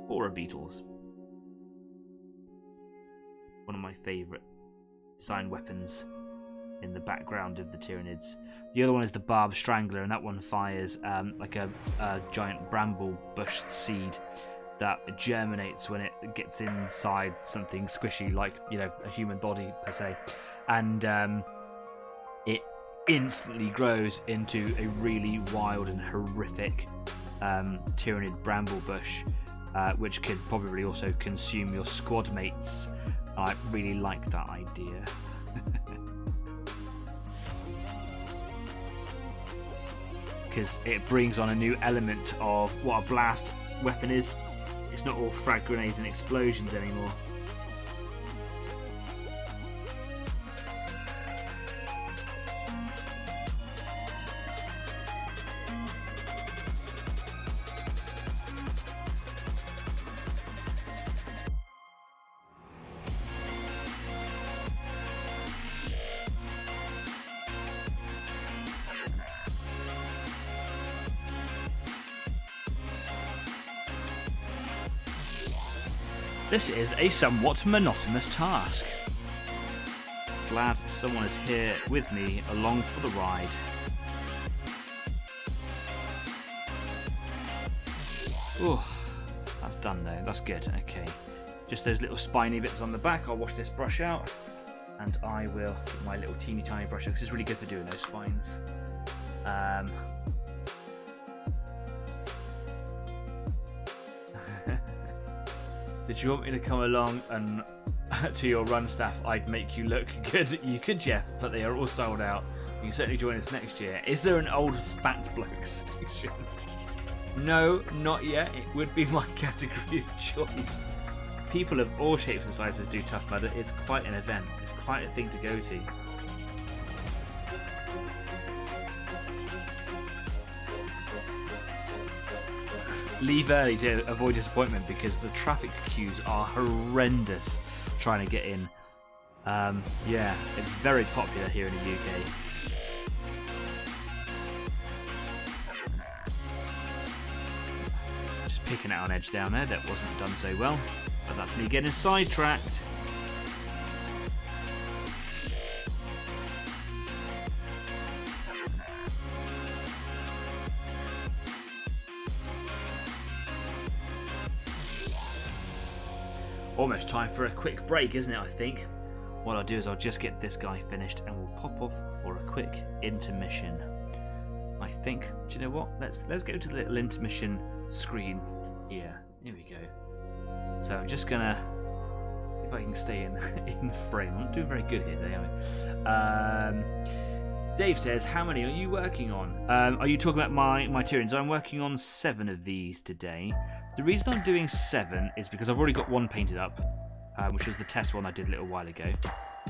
Borer beetles. One of my favourite sign weapons in the background of the Tyranids. The other one is the Barb Strangler, and that one fires like a giant bramble bush seed that germinates when it gets inside something squishy, like, you know, a human body per se, and it instantly grows into a really wild and horrific Tyranid bramble bush, which could probably also consume your squad mates. I really like that idea. Because it brings on a new element of what a blast weapon is. It's not all frag grenades and explosions anymore. This is a somewhat monotonous task. Glad someone is here with me along for the ride. Oh, that's done though, that's good, okay. Just those little spiny bits on the back, I'll wash this brush out, and I will put my little teeny tiny brush, because it's really good for doing those spines. Did you want me to come along and to your run staff? I'd make you look good. You could, Jeff, but they are all sold out. You can certainly join us next year. Is there an old fat bloke section? No, not yet. It would be my category of choice. People of all shapes and sizes do Tough Mudder. It's quite an event. It's quite a thing to go to. Leave early to avoid disappointment, because the traffic queues are horrendous trying to get in. Yeah, it's very popular here in the UK. Just picking out an edge down there that wasn't done so well, but that's me getting sidetracked. Almost time for a quick break, isn't it, I think? What I'll do is I'll just get this guy finished and we'll pop off for a quick intermission. I think, do you know what? Let's go to the little intermission screen here. Here we go. So I'm just gonna, if I can stay in frame. I'm not doing very good here today, am I? Dave says, how many are you working on? Are you talking about my Tyranids? I'm working on 7 of these today. The reason I'm doing 7 is because I've already got one painted up, which was the test one I did a little while ago.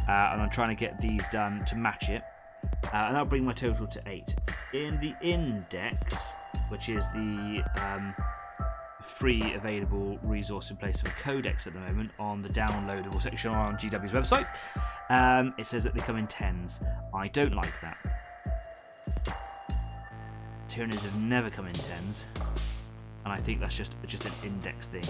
And I'm trying to get these done to match it. And that'll bring my total to 8. In the index, which is the free available resource in place of a codex at the moment on the downloadable section on GW's website, it says that they come in 10s. I don't like that. Tyranids have never come in 10s, and I think that's just an index thing.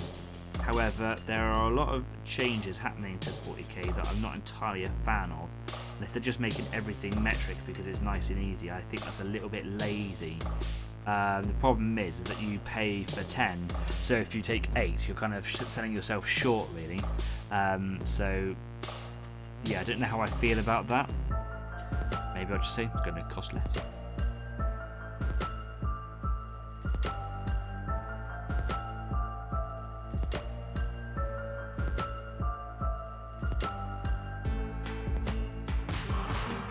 However, there are a lot of changes happening to 40k that I'm not entirely a fan of. And if they're just making everything metric because it's nice and easy, I think that's a little bit lazy. The problem is that you pay for 10, so if you take 8, you're kind of selling yourself short, really. So, yeah, I don't know how I feel about that. Maybe I'll just say it's going to cost less.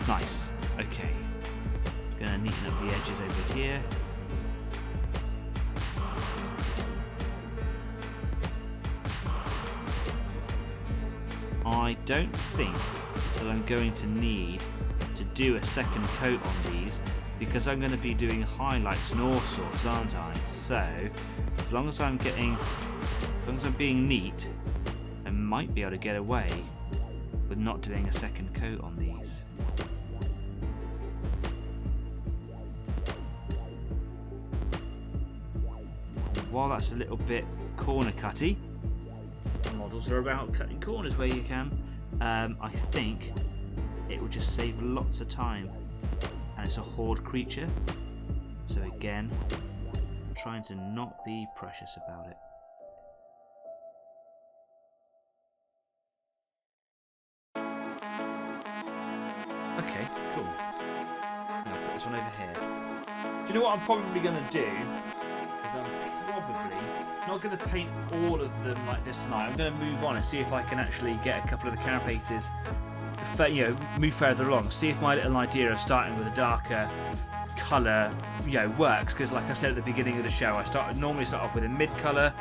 Nice. Okay. Gonna neaten up the edges over here. I don't think that I'm going to need to do a second coat on these because I'm going to be doing highlights and all sorts, aren't I? So, as long as I'm being neat, I might be able to get away with not doing a second coat on these. While that's a little bit corner cutty, models are about cutting corners where you can, I think it will just save lots of time, and it's a horde creature, so again, trying to not be precious about it. Okay, cool. I'm going to put this one over here. Do you know what I'm probably going to do? Is I'm probably not going to paint all of them like this tonight. I'm going to move on and see if I can actually get a couple of the carapaces, move further along. See if my little idea of starting with a darker colour, works. Because like I said at the beginning of the show, I normally start off with a mid colour,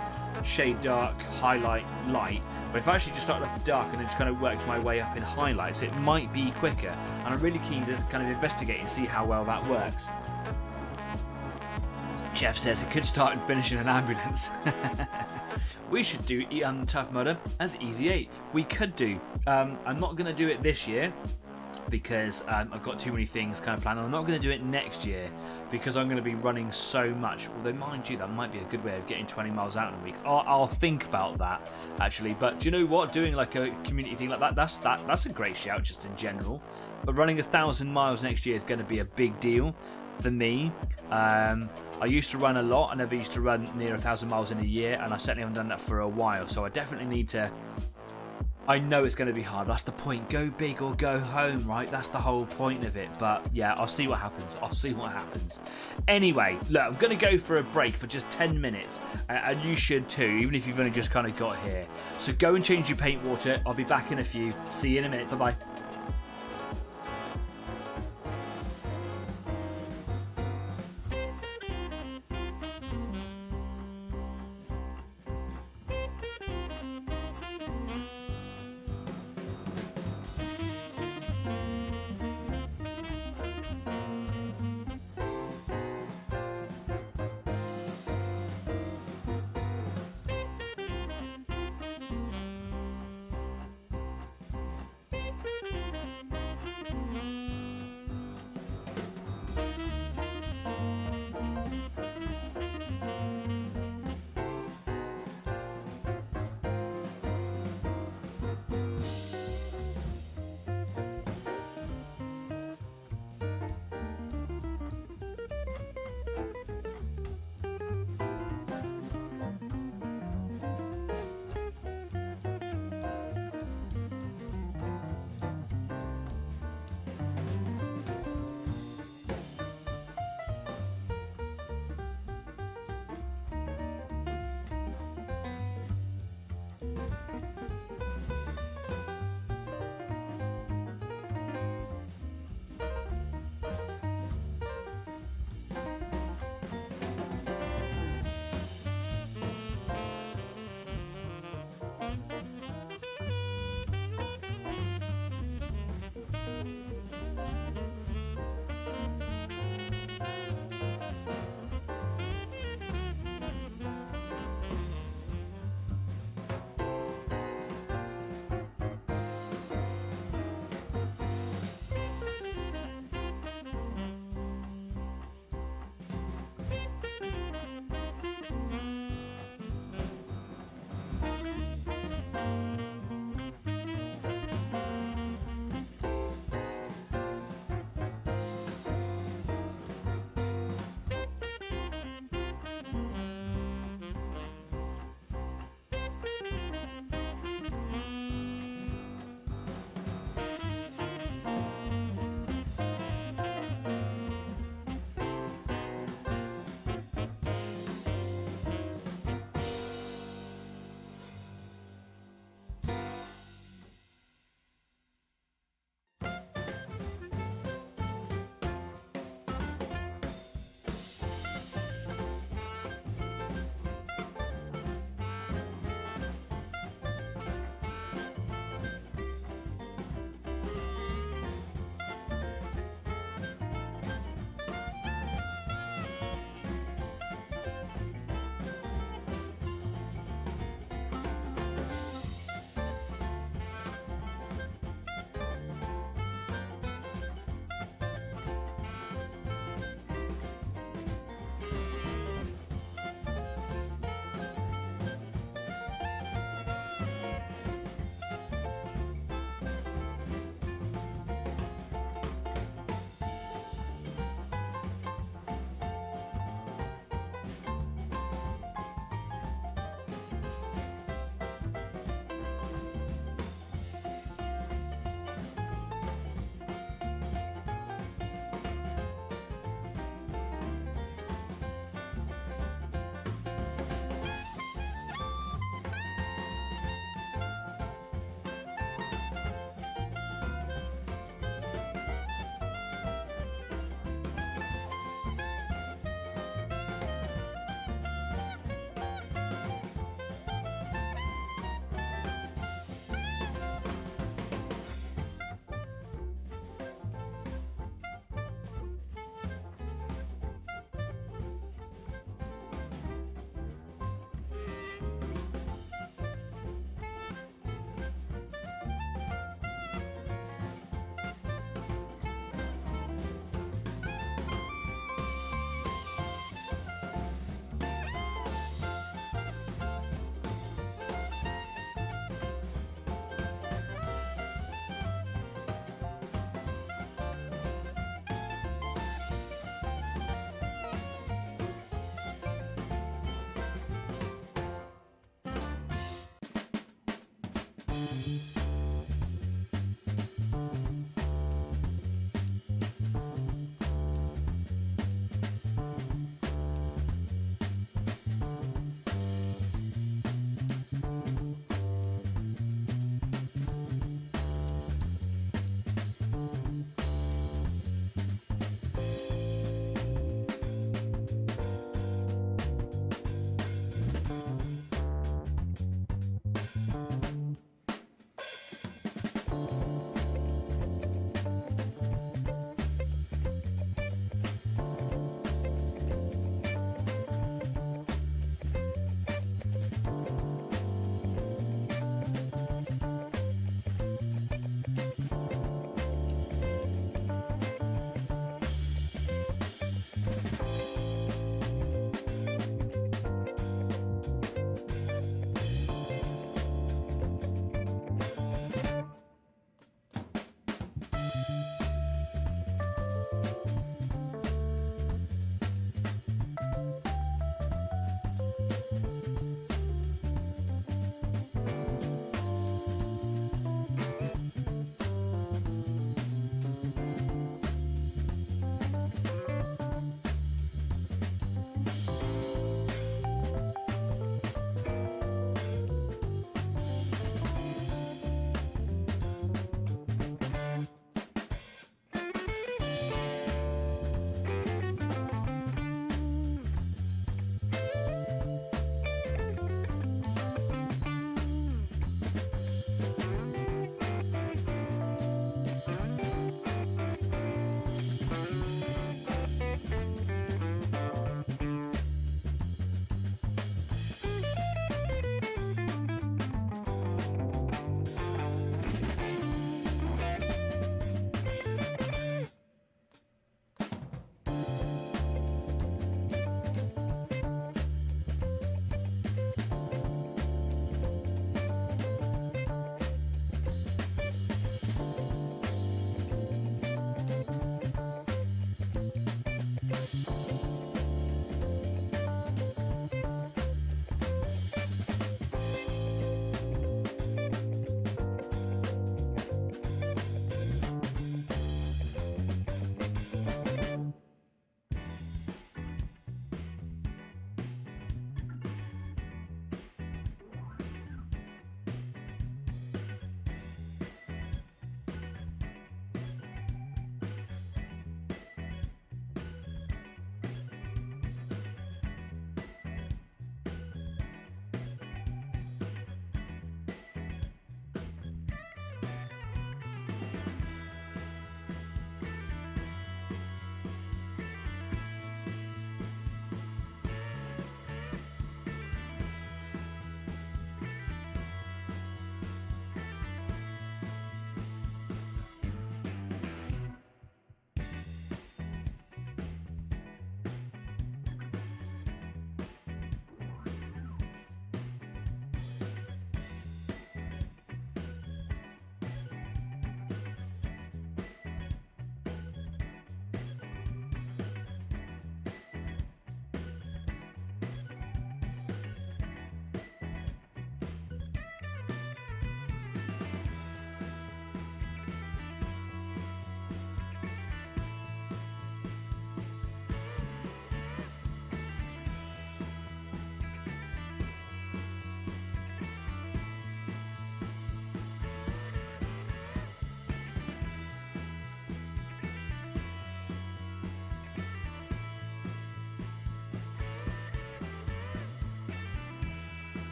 shade dark, highlight, light. But if I actually just started off dark and then just kind of worked my way up in highlights, it might be quicker. And I'm really keen to kind of investigate and see how well that works. Jeff says it could start and finish in an ambulance. We should do Tough Mudder as Easy 8. We could do. I'm not going to do it this year because I've got too many things kind of planned. I'm not going to do it next year because I'm going to be running so much. Although, mind you, that might be a good way of getting 20 miles out in a week. I'll think about that, actually. But do you know what? Doing like a community thing like that, that's a great shout just in general. But running 1,000 miles next year is going to be a big deal for me. I used to run a lot. I never used to run near 1,000 miles in a year, and I certainly haven't done that for a while. So I definitely need to. I know it's going to be hard. That's the point. Go big or go home, right? That's the whole point of it. But yeah, I'll see what happens. Anyway, look, I'm going to go for a break for just 10 minutes, and you should too, even if you've only just kind of got here. So go and change your paint water. I'll be back in a few. See you in a minute. Bye bye.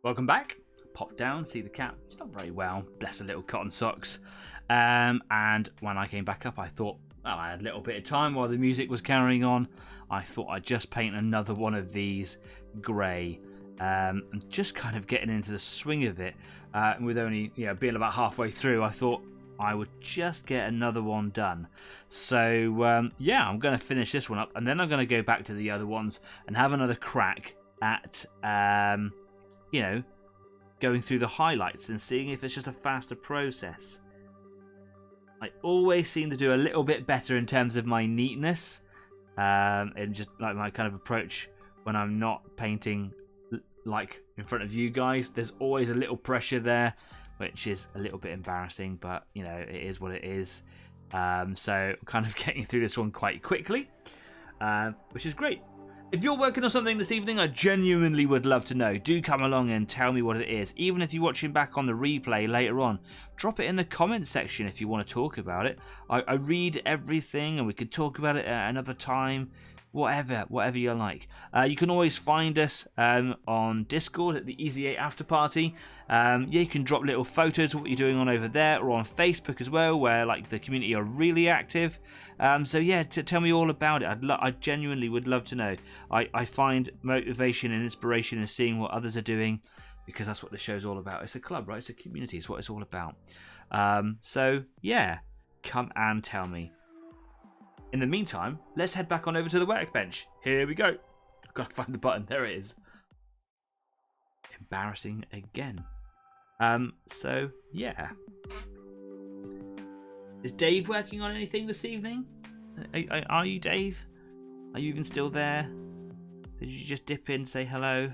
Welcome back. Pop down, see the cat. It's not very well. Bless her little cotton socks. And when I came back up, I thought, well, I had a little bit of time while the music was carrying on. I thought I'd just paint another one of these grey. And just kind of getting into the swing of it. And with only being about halfway through, I thought I would just get another one done. So yeah, I'm going to finish this one up, and then I'm going to go back to the other ones and have another crack at going through the highlights and seeing if it's just a faster process. I always seem to do a little bit better in terms of my neatness and just like my kind of approach when I'm not painting like in front of you guys. There's always a little pressure there, which is a little bit embarrassing, but it is what it is. So kind of getting through this one quite quickly, which is great. If you're working on something this evening, I genuinely would love to know. Do come along and tell me what it is. Even if you're watching back on the replay later on, drop it in the comments section if you want to talk about it. I read everything, and we could talk about it at another time. Whatever you like. You can always find us on Discord at the Easy 8 After Party. You can drop little photos of what you're doing on over there, or on Facebook as well, where like the community are really active. So yeah, tell me all about it. I genuinely would love to know. I find motivation and inspiration in seeing what others are doing, because that's what the show's all about. It's a club, right? It's a community. It's what it's all about. So yeah, come and tell me. In the meantime, let's head back on over to the workbench. Here we go. I've got to find the button. There it is. Embarrassing again. So, yeah. Is Dave working on anything this evening? Are you, Dave? Are you even still there? Did you just dip in and say hello?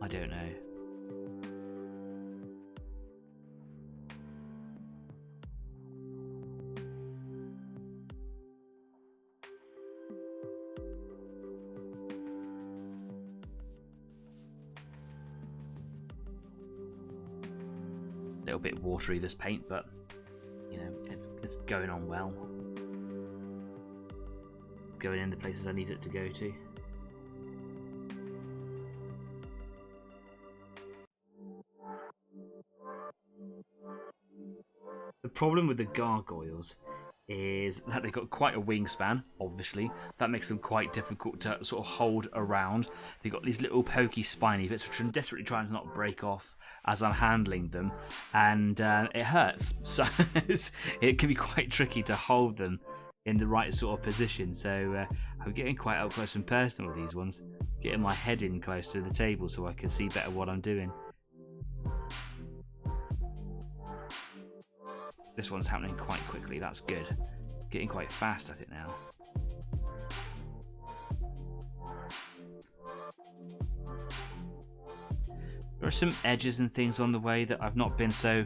I don't know. A little bit watery, this paint, but it's going on well. It's going in the places I need it to go to. The problem with the gargoyles is that they've got quite a wingspan, obviously. That makes them quite difficult to sort of hold around. They've got these little pokey spiny bits which I'm desperately trying to not break off as I'm handling them, and it hurts. So it can be quite tricky to hold them in the right sort of position. So I'm getting quite up close and personal with these ones, getting my head in close to the table so I can see better what I'm doing. This one's happening quite quickly, that's good. Getting quite fast at it now. There are some edges and things on the way that I've not been so,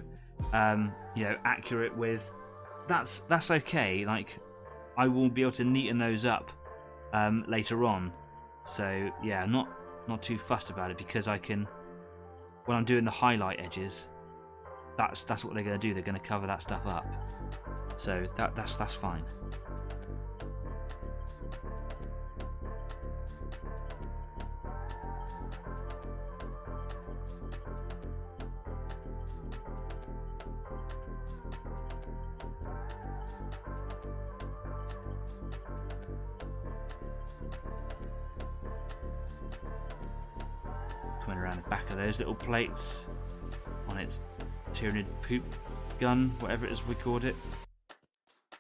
accurate with. That's okay. Like, I will be able to neaten those up later on. So yeah, not too fussed about it, because I can, when I'm doing the highlight edges, that's what they're going to do. They're going to cover that stuff up. So that's fine. Coming around the back of those little plates on its Tyranid poop gun, whatever it is we called it.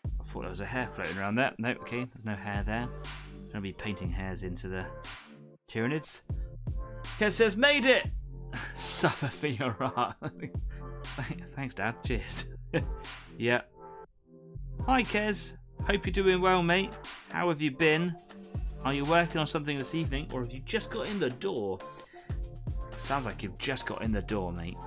I thought there was a hair floating around there. No, okay, there's no hair there. I'm going to be painting hairs into the Tyranids. Kez says, made it! Suffer for your art. Thanks, Dad. Cheers. Yeah. Hi, Kez. Hope you're doing well, mate. How have you been? Are you working on something this evening, or have you just got in the door? Sounds like you've just got in the door, mate.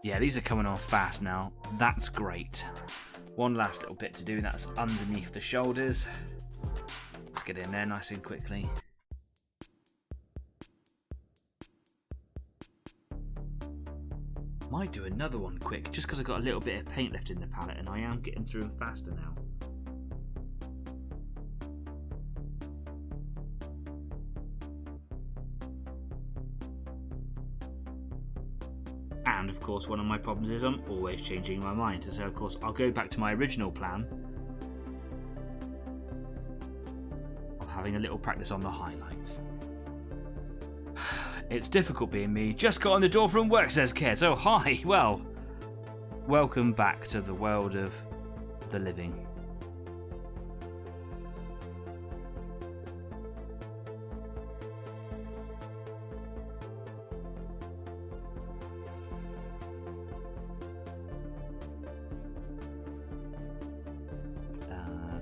Yeah, these are coming on fast now. That's great. One last little bit to do. That's underneath the shoulders. Let's get in there nice and quickly. Might do another one quick, just because I've got a little bit of paint left in the palette and I am getting through them faster now. And of course one of my problems is I'm always changing my mind, so of course I'll go back to my original plan of having a little practice on the highlights. It's difficult being me. Just got on the door from work, says Kez. Oh, hi. Well, welcome back to the world of the living.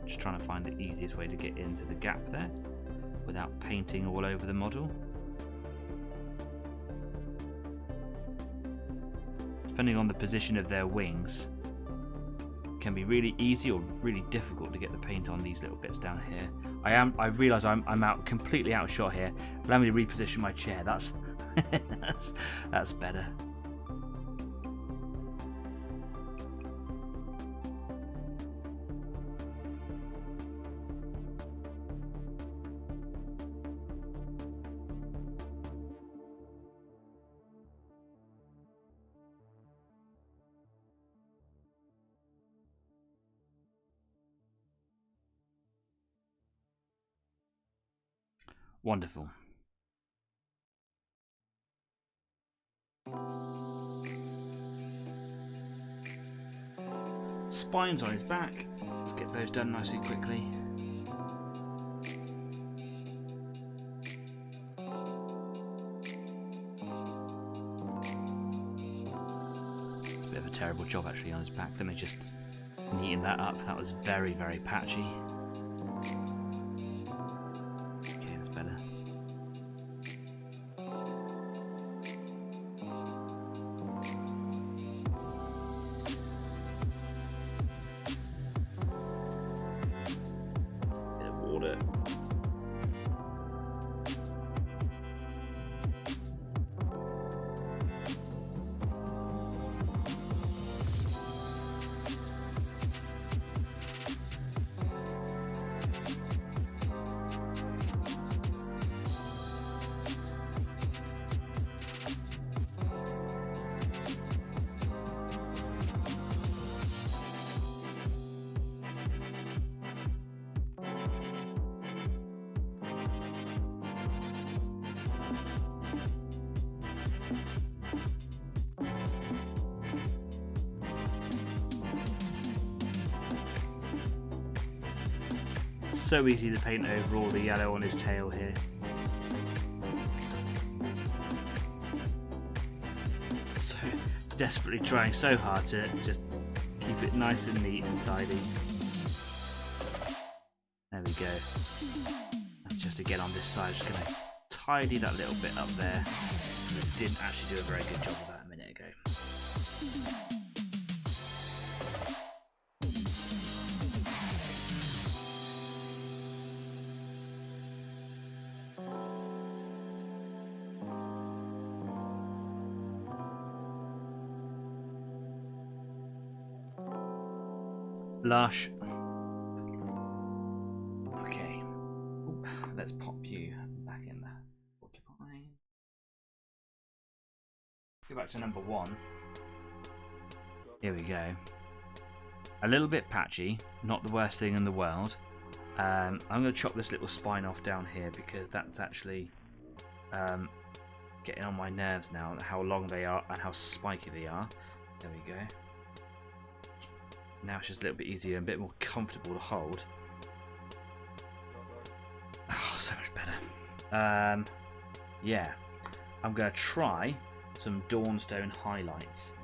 Just trying to find the easiest way to get into the gap there without painting all over the model. Depending on the position of their wings, it can be really easy or really difficult to get the paint on these little bits down here. I realise I'm completely out of shot here. Allow me to reposition my chair. That's that's better. Wonderful. Spines on his back. Let's get those done nice and quickly. It's a bit of a terrible job actually on his back. Let me just neaten that up. That was very, very patchy. So easy to paint over all the yellow on his tail here. So desperately trying so hard to just keep it nice and neat and tidy. There we go. And just again on this side, just going to tidy that little bit up there. I didn't actually do a very good job of that a minute ago. Lush. Okay. Ooh, let's pop you back in there. Porcupine. Go back to number 1. Here we go. A little bit patchy, not the worst thing in the world. I'm going to chop this little spine off down here because that's actually getting on my nerves now, how long they are and how spiky they are. There we go. Now it's just a little bit easier and a bit more comfortable to hold. Oh, so much better. Yeah, I'm going to try some Dawnstone highlights.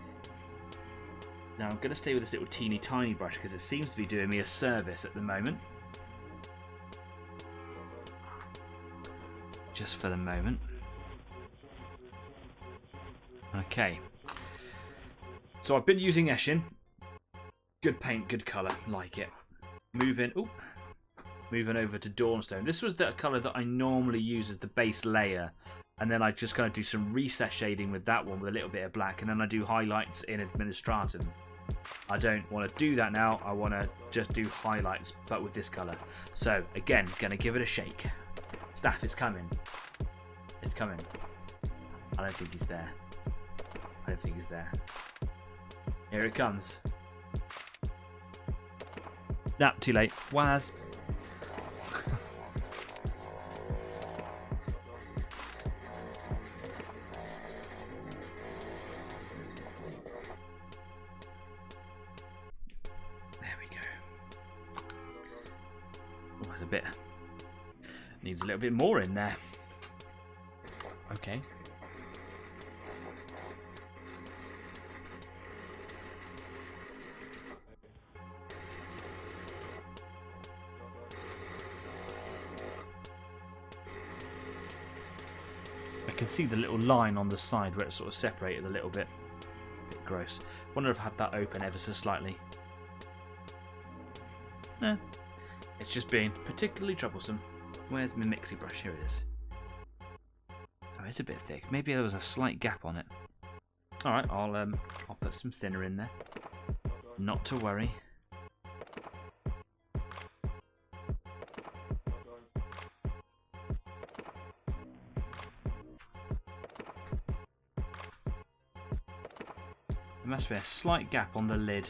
Now I'm going to stay with this little teeny tiny brush because it seems to be doing me a service at the moment. Just for the moment. Okay. So I've been using Eshin. Good paint, good colour, like it. Moving over to Dawnstone. This was the colour that I normally use as the base layer And then I just kind of do some recess shading with that one with a little bit of black, and then I do highlights in Administratum. I don't want to do that now. I want to just do highlights, but with this colour. So again, gonna give it a shake. Staff is coming. It's coming. I don't think he's there. I don't think he's there. Here it comes. No, too late. Waz. A bit needs a little bit more in there. Okay. I can see the little line on the side where it's sort of separated a little bit. Bit gross. Wonder if I had that open ever so slightly. Eh. It's just being particularly troublesome. Where's my mixie brush? Here it is. Oh, it's a bit thick. Maybe there was a slight gap on it. Alright, I'll put some thinner in there. Not to worry. There must be a slight gap on the lid.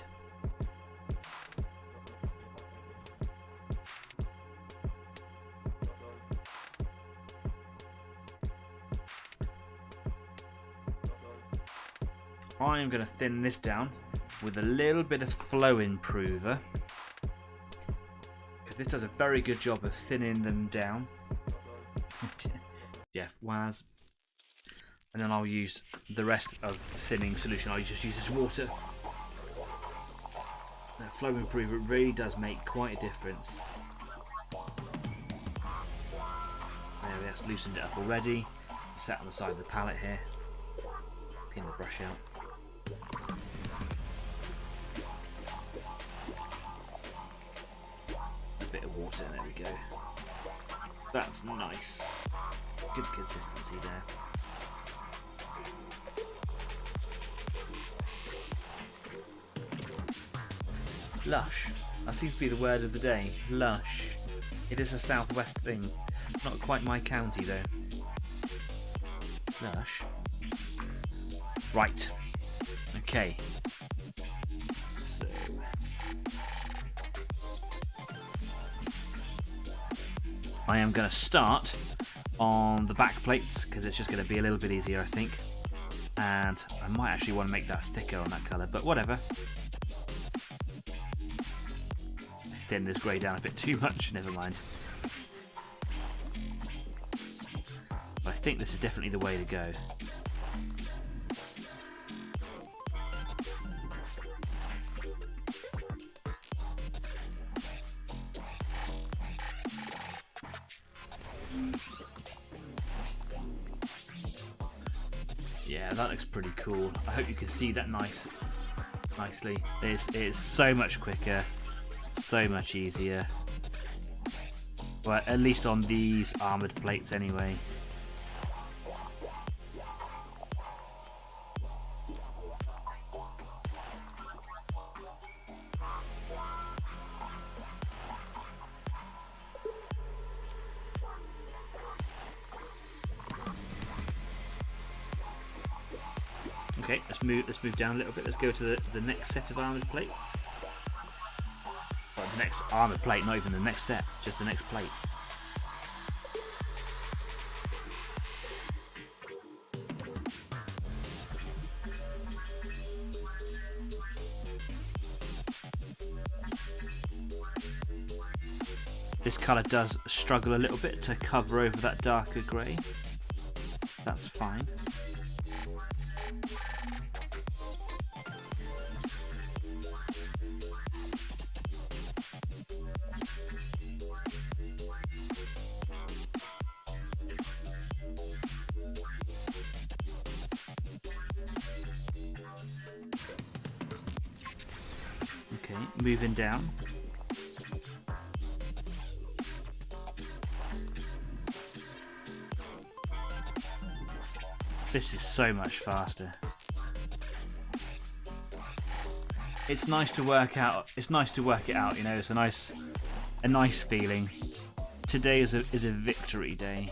I am going to thin this down with a little bit of flow improver, because this does a very good job of thinning them down. Jeff Waz. And then I'll use the rest of the thinning solution. I'll just use this water. That flow improver really does make quite a difference. There, that's loosened it up already. Sat on the side of the palette here. Clean the brush out. A bit of water, there we go. That's nice. Good consistency there. Lush. That seems to be the word of the day. Lush. It is a southwest thing. Not quite my county though. Lush. Right. Okay. So. I am going to start on the back plates because it's just going to be a little bit easier, I think. And I might actually want to make that thicker on that colour, but whatever. Thin this grey down a bit too much, never mind. But I think this is definitely the way to go. Yeah, that looks pretty cool. I hope you can see that nicely. It's so much quicker. So much easier. Well, at least on these armoured plates anyway. Okay, let's move down a little bit. Let's go to the next set of armoured plates. Well, the next armoured plate, not even the next set, just the next plate. This colour does struggle a little bit to cover over that darker grey. That's fine. Okay, moving down. This is so much faster. It's nice to work out. It's nice to work it out. You know, it's a nice feeling. Today is a victory day.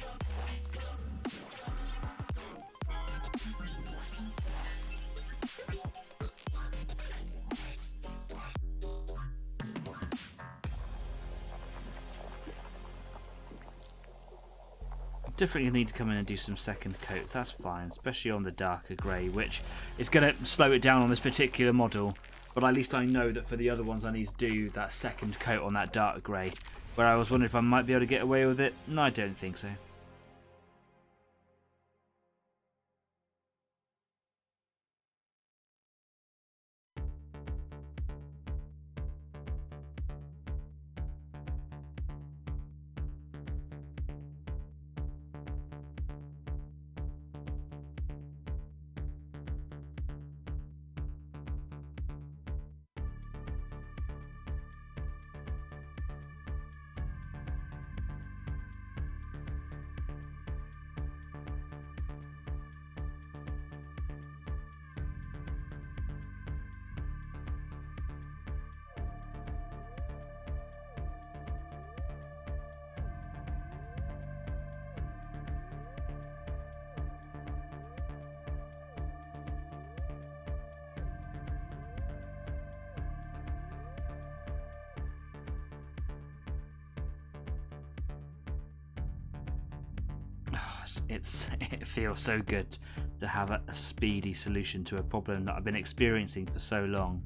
Definitely need to come in and do some second coats, that's fine, especially on the darker grey, which is going to slow it down on this particular model, but at least I know that for the other ones I need to do that second coat on that dark grey, where I was wondering if I might be able to get away with it. No, I don't think so. It feels so good to have a speedy solution to a problem that I've been experiencing for so long.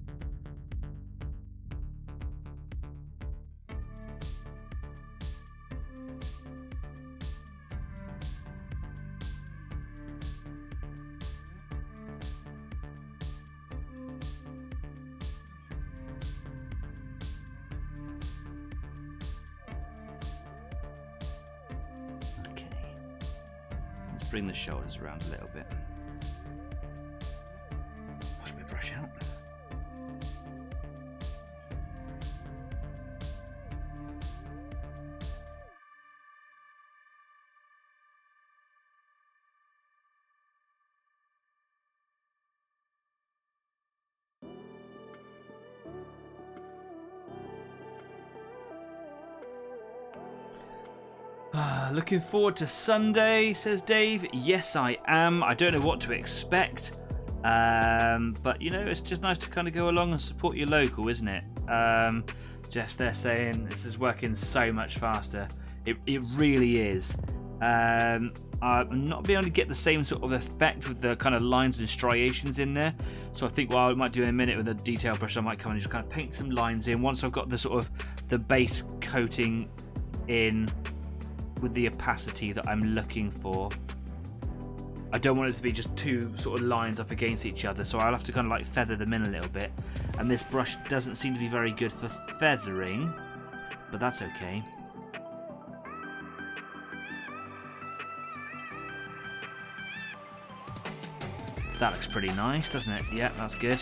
Bring the shoulders around a little bit. Wash my brush out. Looking forward to Sunday, says Dave. Yes, I am. I don't know what to expect. But, you know, it's just nice to kind of go along and support your local, isn't it? Jess, they're saying this is working so much faster. It really is. I'm not being able to get the same sort of effect with the kind of lines and striations in there. So I think what I might do in a minute with a detail brush, I might come and just kind of paint some lines in once I've got the sort of the base coating in with the opacity that I'm looking for. I don't want it to be just two sort of lines up against each other, so I'll have to kind of like feather them in a little bit. And this brush doesn't seem to be very good for feathering, but that's okay. That looks pretty nice, doesn't it? Yeah, that's good.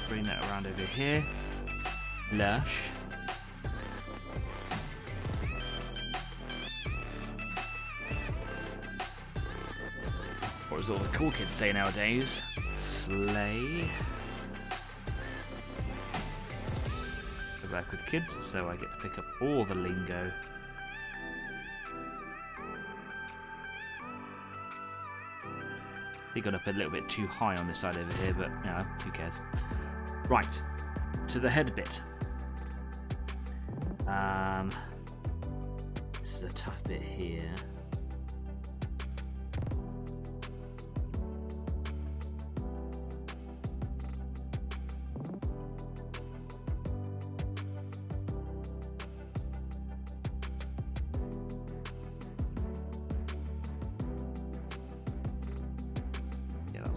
Bring that around over here. Lush. Or as all the cool kids say nowadays, slay. Go back with kids, so I get to pick up all the lingo. They got up a little bit too high on this side over here, but no, who cares? Right, to the head bit. This is a tough bit here.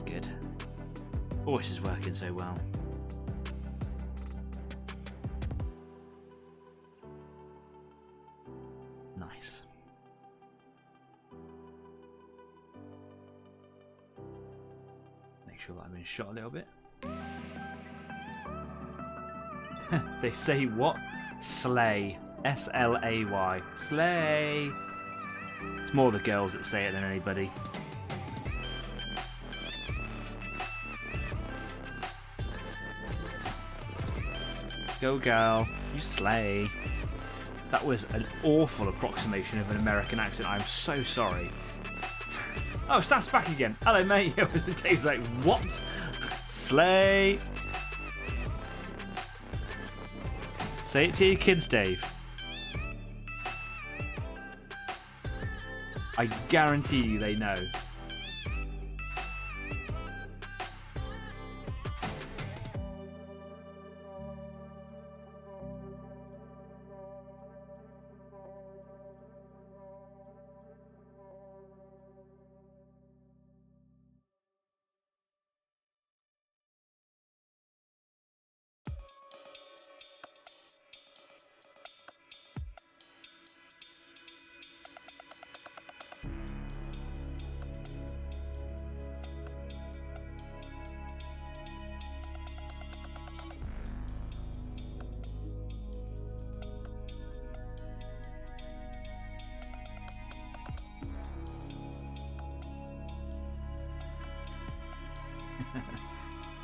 Good. Oh, this is working so well. Nice. Make sure that I'm in shot a little bit. They say what? Slay. S-L-A-Y. Slay. It's more the girls that say it than anybody. Go girl, you slay. That was an awful approximation of an American accent. I'm so sorry. Oh, Staff's back again. Hello, mate. Dave's like, what? Slay. Say it to your kids, Dave. I guarantee you they know.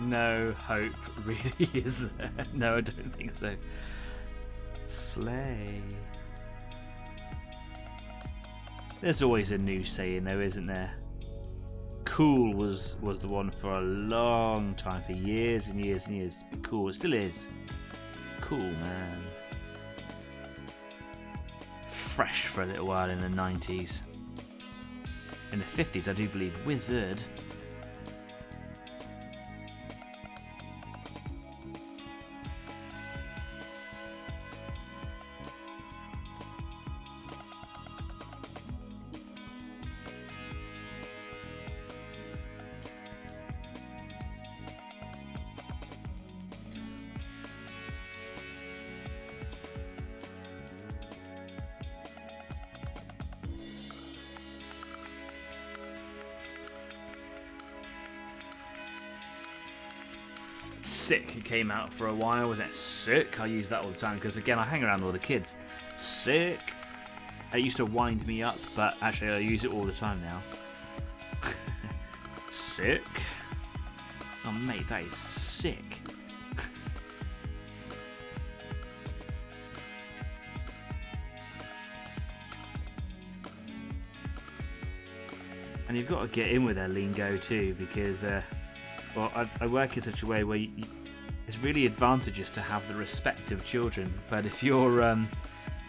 No hope, really, is there? No, I don't think so. Slay. There's always a new saying, though, isn't there? Cool was the one for a long time, for years and years and years. Cool, it still is. Cool, man. Fresh for a little while in the 90s. In the 50s, I do believe wizard. Sick, it came out for a while. Was it sick? I use that all the time because, again, I hang around with all the kids. Sick. It used to wind me up, but actually I use it all the time now. Sick. Oh, mate, that is sick. And you've got to get in with their lingo too, because well, I work in such a way where it's really advantageous to have the respect of children. But if you're,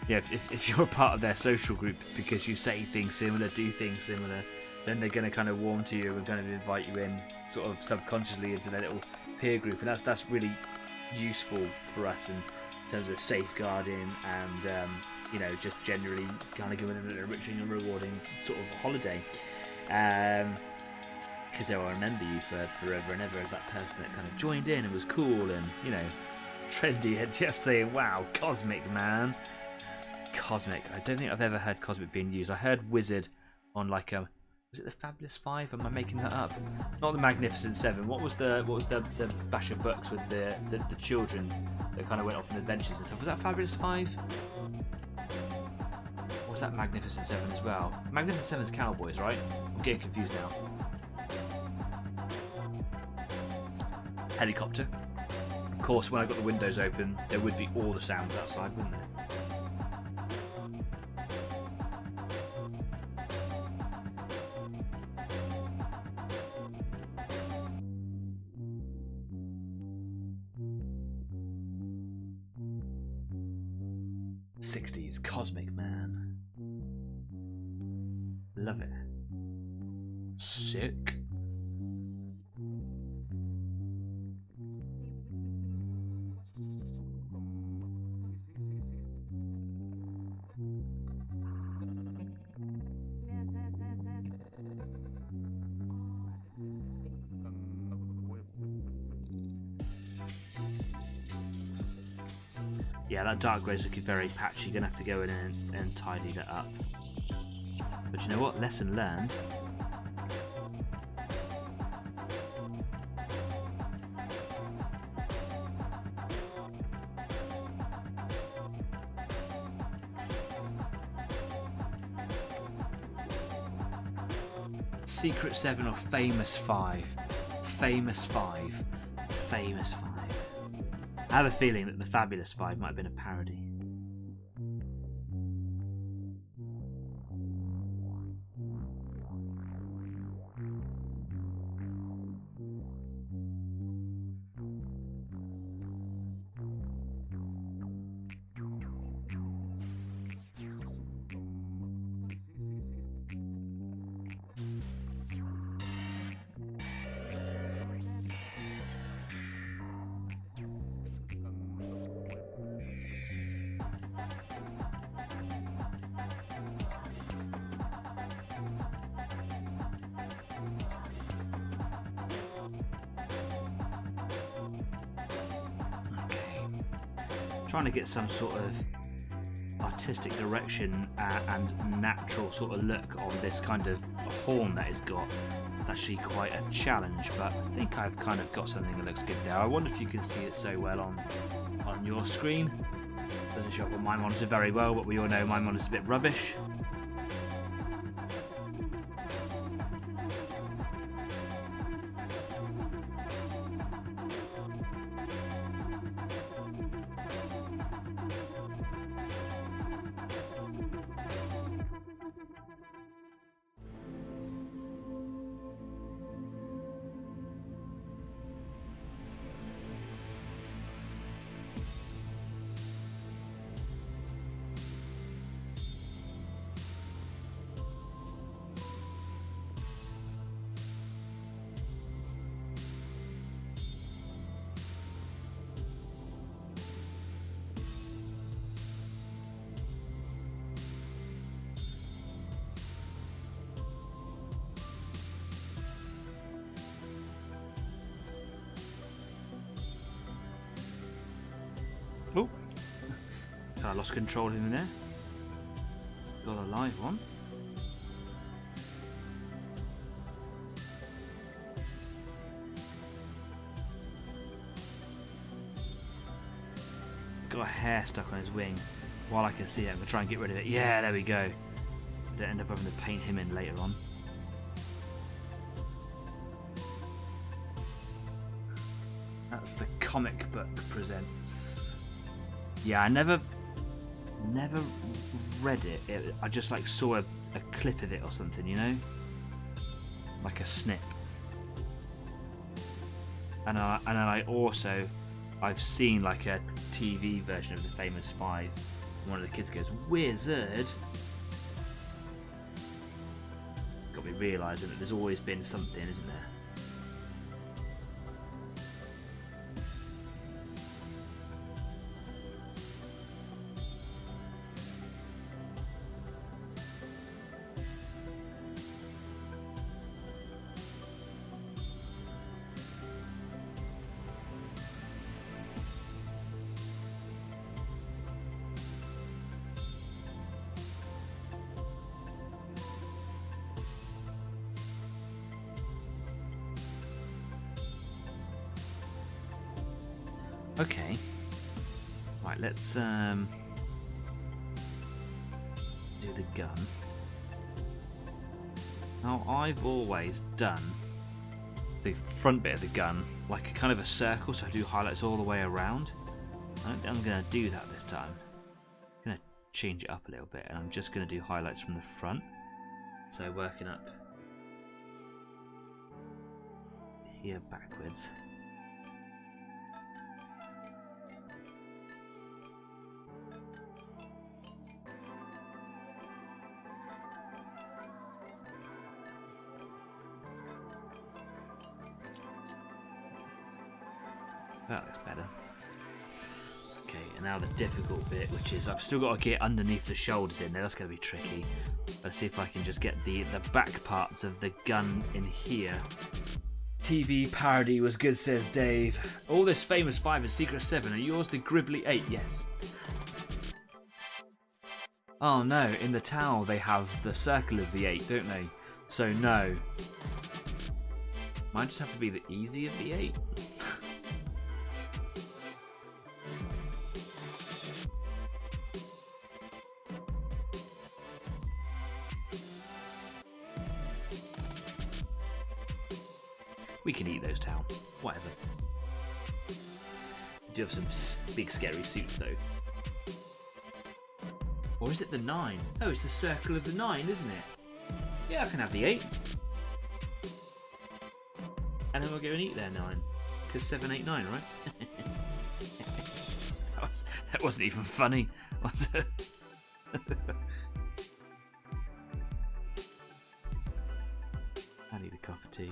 if you're a part of their social group because you say things similar, do things similar, then they're going to kind of warm to you and kind of invite you in, sort of subconsciously, into their little peer group, and that's really useful for us in terms of safeguarding and just generally kind of giving them an enriching and rewarding sort of holiday. Because they'll remember you for forever and ever as that person that kind of joined in and was cool and, trendy. And Jeff saying, wow, cosmic, man. Cosmic. I don't think I've ever heard cosmic being used. I heard wizard on was it the Fabulous Five? Am I making that up? Not the Magnificent Seven. What was the bash of books with the children that kind of went off on adventures and stuff? Was that Fabulous Five? Or was that Magnificent Seven as well? Magnificent Seven's cowboys, right? I'm getting confused now. Helicopter. Of course, when I got the windows open, there would be all the sounds outside, wouldn't there? '60s cosmic, man. Love it. Sick. Yeah, that dark grey's looking very patchy. You're going to have to go in and tidy that up. But you know what? Lesson learned. Secret 7 or Famous 5? Famous 5. Famous 5. I have a feeling that the Fabulous 5 might have been a parody. Trying to get some sort of artistic direction and natural sort of look on this kind of horn that it's got. It's actually quite a challenge, but I think I've kind of got something that looks good there. I wonder if you can see it so well on your screen. Doesn't show up on my monitor very well, but we all know my monitor's a bit rubbish. Oh, I lost control of him in there. Got a live one. He's got a hair stuck on his wing. While I can see it, I'm going to try and get rid of it. Yeah, there we go. Don't end up having to paint him in later on. That's the comic book presents. Yeah, I never read it. I just like saw a clip of it or something, you know, like a snip. And I've seen like a TV version of the Famous 5. One of the kids goes, "Wizard." Got me realising that there's always been something, isn't there? Okay, right, let's do the gun. Now, I've always done the front bit of the gun like a kind of a circle, so I do highlights all the way around. I don't think I'm going to do that this time. I'm going to change it up a little bit, and I'm just going to do highlights from the front. So working up here backwards. That looks better. Okay, and now the difficult bit, which is I've still got to get underneath the shoulders in there. That's going to be tricky. Let's see if I can just get the back parts of the gun in here. TV parody was good, says Dave. All this Famous 5 and Secret 7 are yours, the Gribbly 8, yes. Oh no, in the towel they have the circle of the 8, don't they? So no. Might just have to be the easy of the 8. We can eat those down. Whatever. We do have some big scary suits though. Or is it the 9? Oh, it's the circle of the 9, isn't it? Yeah, I can have the 8. And then we'll go and eat their 9. Because 7, 8, 9, right? That wasn't even funny, was it? I need a cup of tea.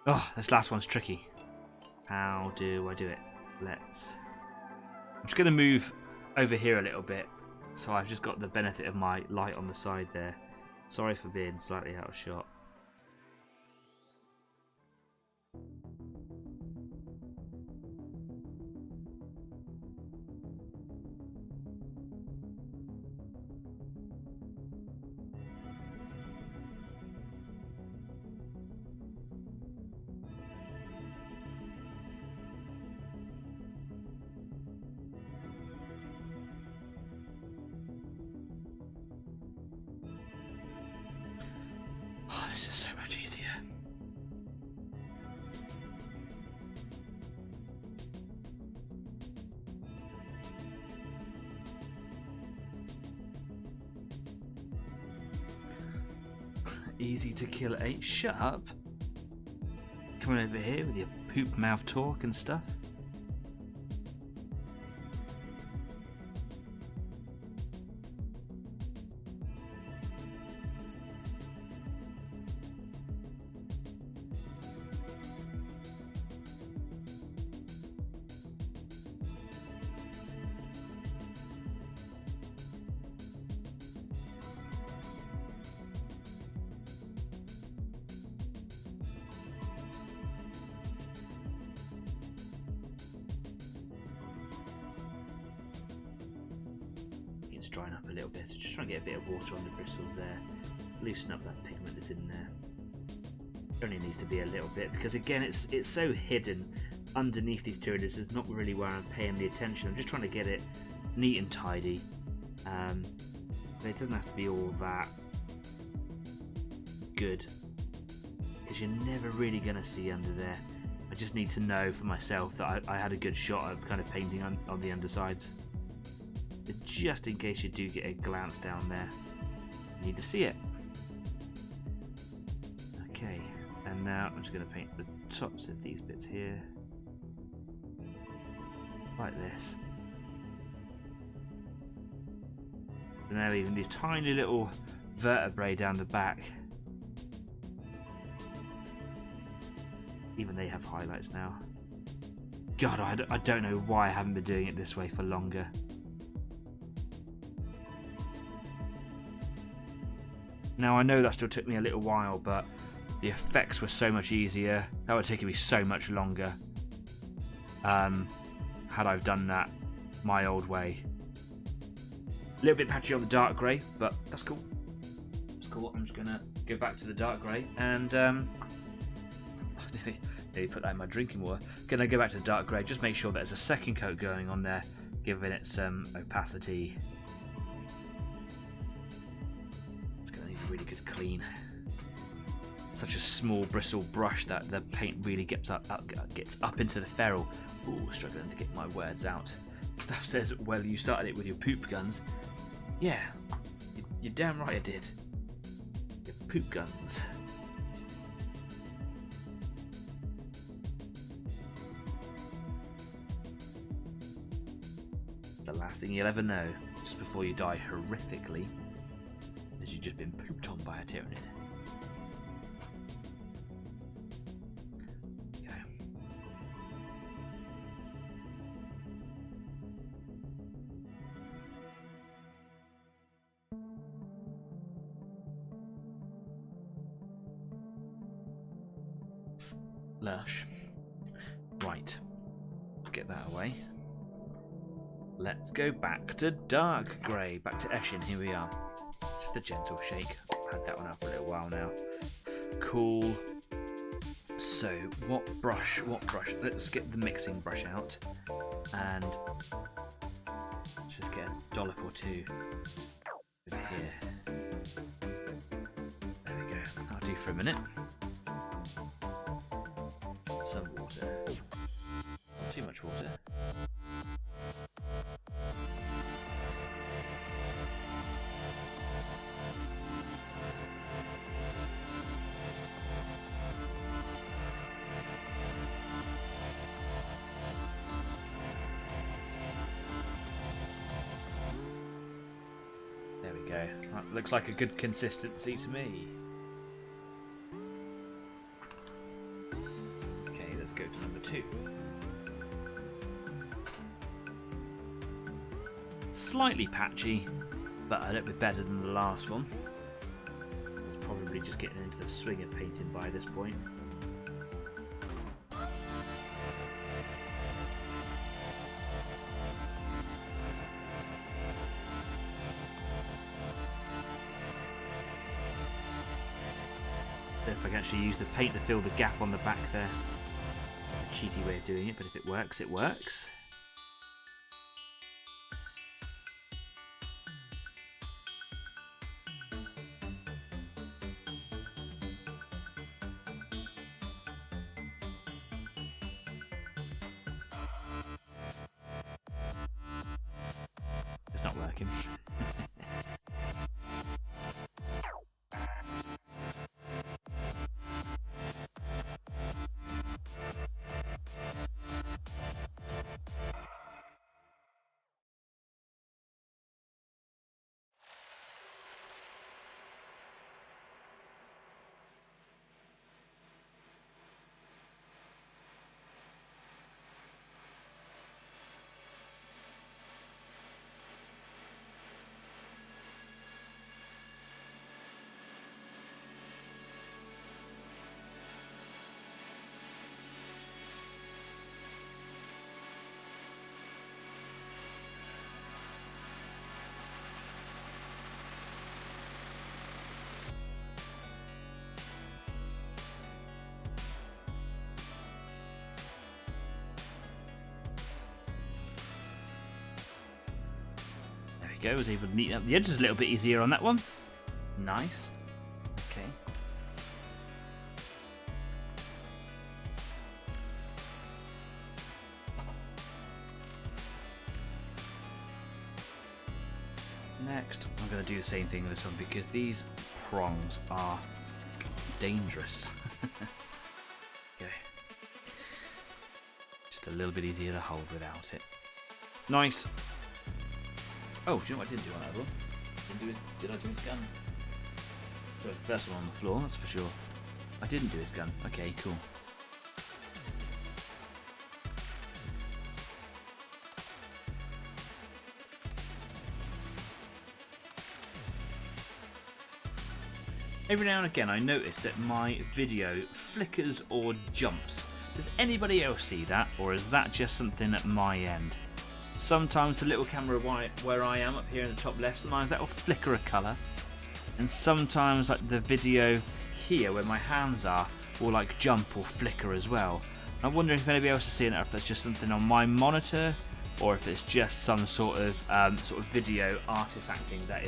Oh, this last one's tricky. How do I do it? I'm just going to move over here a little bit, so I've just got the benefit of my light on the side there. Sorry for being slightly out of shot. This is so much easier. Easy to kill 8. Shut up. Coming over here with your poop mouth talk and stuff. Drying up a little bit, so just trying to get a bit of water on the bristles there, loosen up that pigment that's in there. Only needs to be a little bit, because again it's so hidden underneath these Tyranids. It's not really where I'm paying the attention. I'm just trying to get it neat and tidy, but it doesn't have to be all that good, because you're never really going to see under there. I just need to know for myself that I had a good shot of kind of painting on the undersides. Just in case you do get a glance down there, you need to see it. Okay, and now I'm just going to paint the tops of these bits here like this. And now even these tiny little vertebrae down the back, even they have highlights now. God, I don't know why I haven't been doing it this way for longer. Now I know that still took me a little while, but the effects were so much easier. That would take me so much longer had I done that my old way. A little bit patchy on the dark grey, but that's cool. That's cool. I'm just gonna go back to the dark grey and nearly put that in my drinking water. Gonna go back to the dark grey, just make sure there's a second coat going on there, giving it some opacity. Really good clean. Such a small bristle brush that the paint really gets up into the ferrule. Ooh, struggling to get my words out. Stuff says, well, you started it with your poop guns. Yeah, you're damn right I did. Your poop guns. The last thing you'll ever know, just before you die horrifically, is you've just been pooped on by a Tyranid. Okay. Lush. Right. Let's get that away. Let's go back to dark grey. Back to Eshin. Here we are. Just a gentle shake. I've had that one out for a little while now. Cool. So, what brush? Let's get the mixing brush out and let's just get a dollop or two over here. There we go. That'll do for a minute. Some water. Not too much water. There we go. That looks like a good consistency to me. Okay, let's go to number 2. Slightly patchy, but a little bit better than the last one. It's probably just getting into the swing of painting by this point. If I can actually use the paint to fill the gap on the back there. A cheaty way of doing it, but if it works, it works. It's not working. Go, was able to neaten up the edges a little bit easier on that one. Nice. Okay. Next, I'm going to do the same thing with this one because these prongs are dangerous. Okay. Just a little bit easier to hold without it. Nice. Oh, do you know what I didn't do on that one? Did I do his gun? So the first one on the floor, that's for sure. I didn't do his gun. Okay, cool. Every now and again I notice that my video flickers or jumps. Does anybody else see that, or is that just something at my end? Sometimes the little camera where I am up here in the top left, sometimes that will flicker a colour, and sometimes like the video here where my hands are will like jump or flicker as well. I'm wondering if anybody else is seeing it, or if that's just something on my monitor, or if it's just some sort of video artifacting that I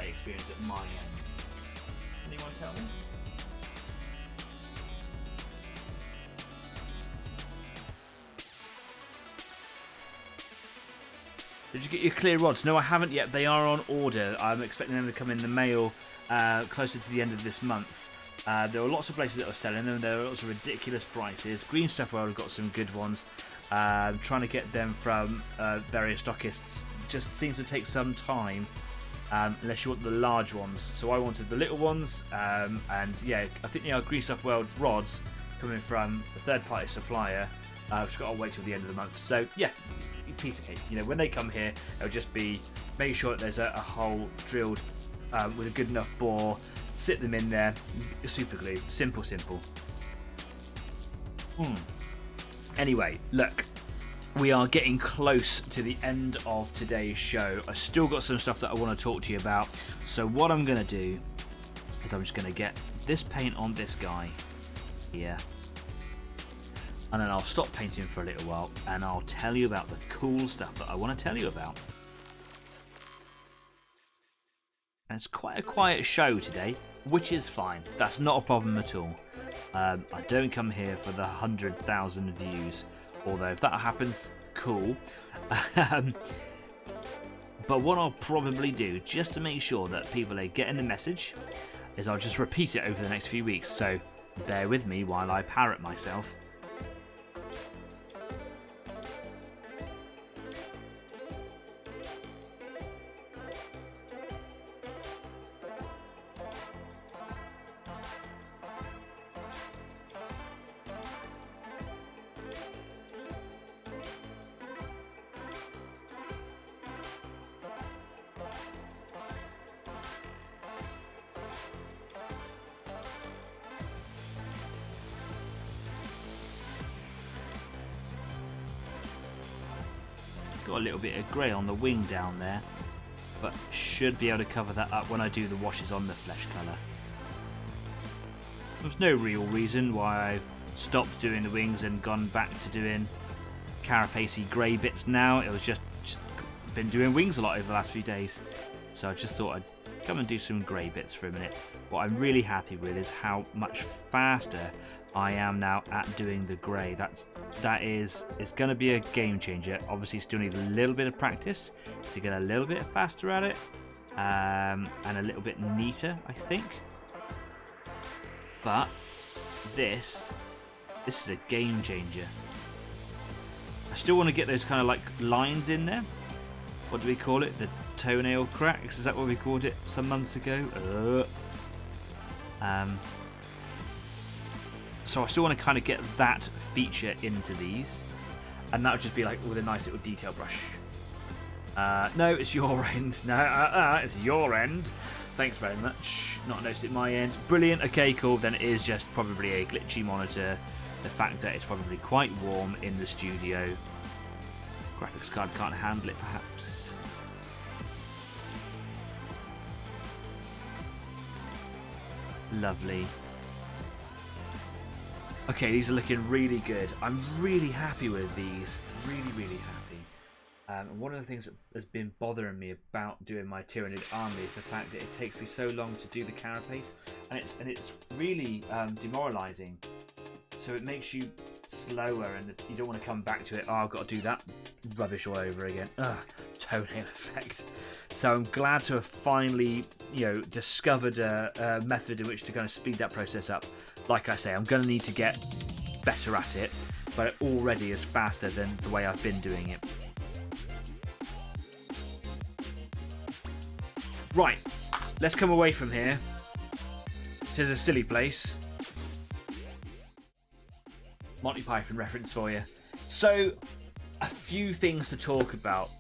experience at my end. Anyone tell me? Did you get your clear rods? No, I haven't yet. They are on order. I'm expecting them to come in the mail closer to the end of this month. There are lots of places that are selling them. There are lots of ridiculous prices. Green Stuff World have got some good ones. Trying to get them from various stockists just seems to take some time, unless you want the large ones. So I wanted the little ones, and yeah, I think they are Green Stuff World rods coming from a third-party supplier. I've just got to wait till the end of the month. So yeah, piece of cake. You know, when they come here, it'll just be make sure that there's a hole drilled with a good enough bore. Sit them in there. Super glue. Simple. Anyway, look, we are getting close to the end of today's show. I still got some stuff that I want to talk to you about. So what I'm going to do is I'm just going to get this paint on this guy here. and then I'll stop painting for a little while, and I'll tell you about the cool stuff that I want to tell you about. And it's quite a quiet show today, which is fine. That's not a problem at all. I don't come here for the 100,000 views, although if that happens, cool. But what I'll probably do, just to make sure that people are getting the message, is I'll just repeat it over the next few weeks. So bear with me while I parrot myself. Got a little bit of grey on the wing down there, but should be able to cover that up when I do the washes on the flesh colour. There's no real reason why I've stopped doing the wings and gone back to doing carapacey grey bits now. It was just been doing wings a lot over the last few days, so I just thought I'd come and do some grey bits for a minute. What I'm really happy with is how much faster I am now at doing the grey. It's going to be a game changer. Obviously still need a little bit of practice to get a little bit faster at it, and a little bit neater, I think. But this is a game changer. I still want to get those kind of like lines in there. What do we call it? The toenail cracks? Is that what we called it some months ago? So I still want to kind of get that feature into these, and that would just be like with a nice little detail brush. No, it's your end. No, it's your end. Thanks very much. Not noticed at my end. Brilliant. Okay, cool. Then it is just probably a glitchy monitor. The fact that it's probably quite warm in the studio. Graphics card can't handle it, perhaps. Lovely. Okay, these are looking really good. I'm really happy with these. Really, really happy. And one of the things that has been bothering me about doing my Tyranid army is the fact that it takes me so long to do the carapace, and it's really demoralising. So it makes you slower, and you don't want to come back to it. Oh, I've got to do that rubbish all over again. Ugh, toenail effect. So I'm glad to have finally, discovered a method in which to kind of speed that process up. Like I say, I'm going to need to get better at it, but it already is faster than the way I've been doing it. Right, let's come away from here. It is a silly place. Monty Python reference for you. So, a few things to talk about.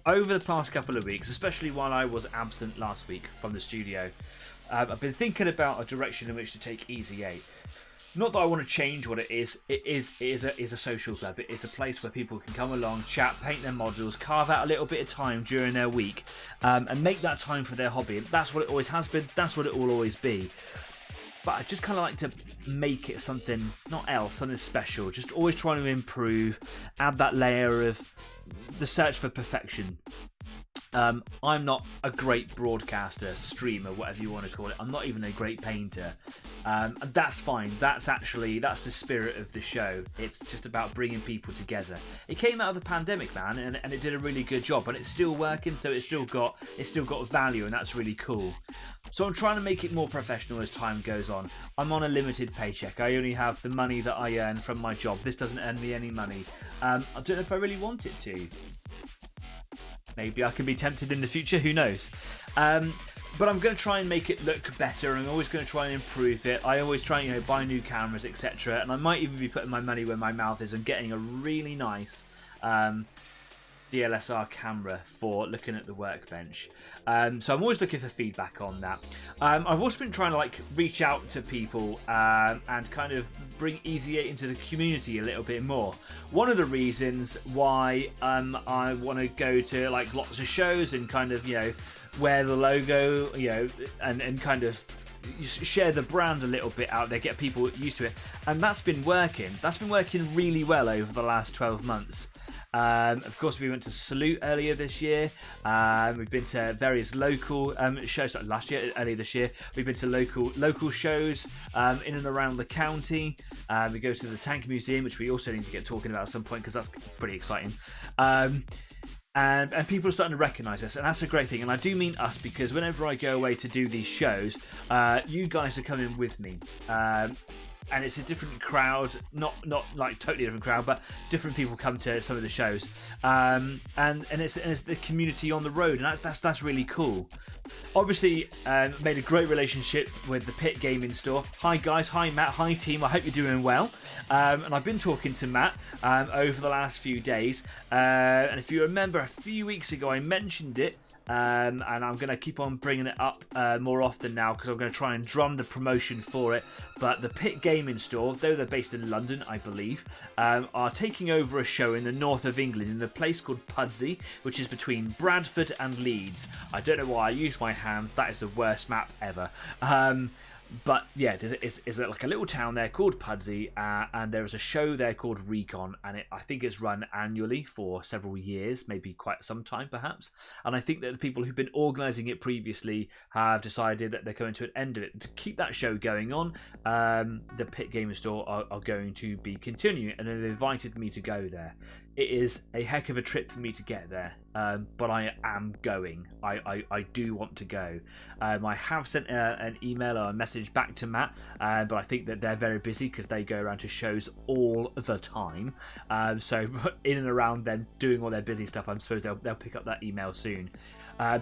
Over the past couple of weeks, especially while I was absent last week from the studio, I've been thinking about a direction in which to take Easy 8. Not that I want to change what it is. It is a social club. It is a place where people can come along, chat, paint their models, carve out a little bit of time during their week, and make that time for their hobby. That's what it always has been. That's what it will always be. But I just kind of like to make it something, something special. Just always trying to improve, add that layer of the search for perfection. I'm not a great broadcaster, streamer, whatever you want to call it. I'm not even a great painter. And that's fine. That's the spirit of the show. It's just about bringing people together. It came out of the pandemic, man, and it did a really good job. And it's still working, so it's still got value, and that's really cool. So I'm trying to make it more professional as time goes on. I'm on a limited paycheck. I only have the money that I earn from my job. This doesn't earn me any money. I don't know if I really want it to. Maybe I can be tempted in the future, who knows. But I'm going to try and make it look better. I'm always going to try and improve it. I always try and buy new cameras, etc. And I might even be putting my money where my mouth is and getting a really nice DLSR camera for looking at the workbench. So I'm always looking for feedback on that. I've also been trying to reach out to people and kind of bring Easy 8 into the community a little bit more. One of the reasons why I want to go to lots of shows and kind of wear the logo, and kind of share the brand a little bit out there, get people used to it, and that's been working really well over the last 12 months. Of course, we went to Salute earlier this year. We've been to various local shows. Earlier this year, we've been to local shows in and around the county. We go to the Tank Museum, which we also need to get talking about at some point because that's pretty exciting. And people are starting to recognise us, and that's a great thing. And I do mean us, because whenever I go away to do these shows, you guys are coming with me. And it's a different crowd, not like totally different crowd, but different people come to some of the shows, and it's the community on the road, and that's really cool. Obviously, made a great relationship with the Pit Gaming Store. Hi guys, hi Matt, hi team. I hope you're doing well. And I've been talking to Matt over the last few days, and if you remember, a few weeks ago I mentioned it. And I'm going to keep on bringing it up more often now, because I'm going to try and drum the promotion for it. But the Pit Gaming Store, though they're based in London, I believe, are taking over a show in the north of England in a place called Pudsey, which is between Bradford and Leeds. I don't know why I use my hands. That is the worst map ever. But yeah, it's like a little town there called Pudsey, and there is a show there called Recon, and I think it's run annually for several years, maybe quite some time perhaps. And I think that the people who've been organising it previously have decided that they're coming to an end of it. To keep that show going on, the Pit Gaming Store are going to be continuing, and they've invited me to go there. It is a heck of a trip for me to get there, but I am going. I do want to go. I have sent an email or a message back to Matt, but I think that they're very busy because they go around to shows all the time. So in and around them doing all their busy stuff, I suppose they'll pick up that email soon.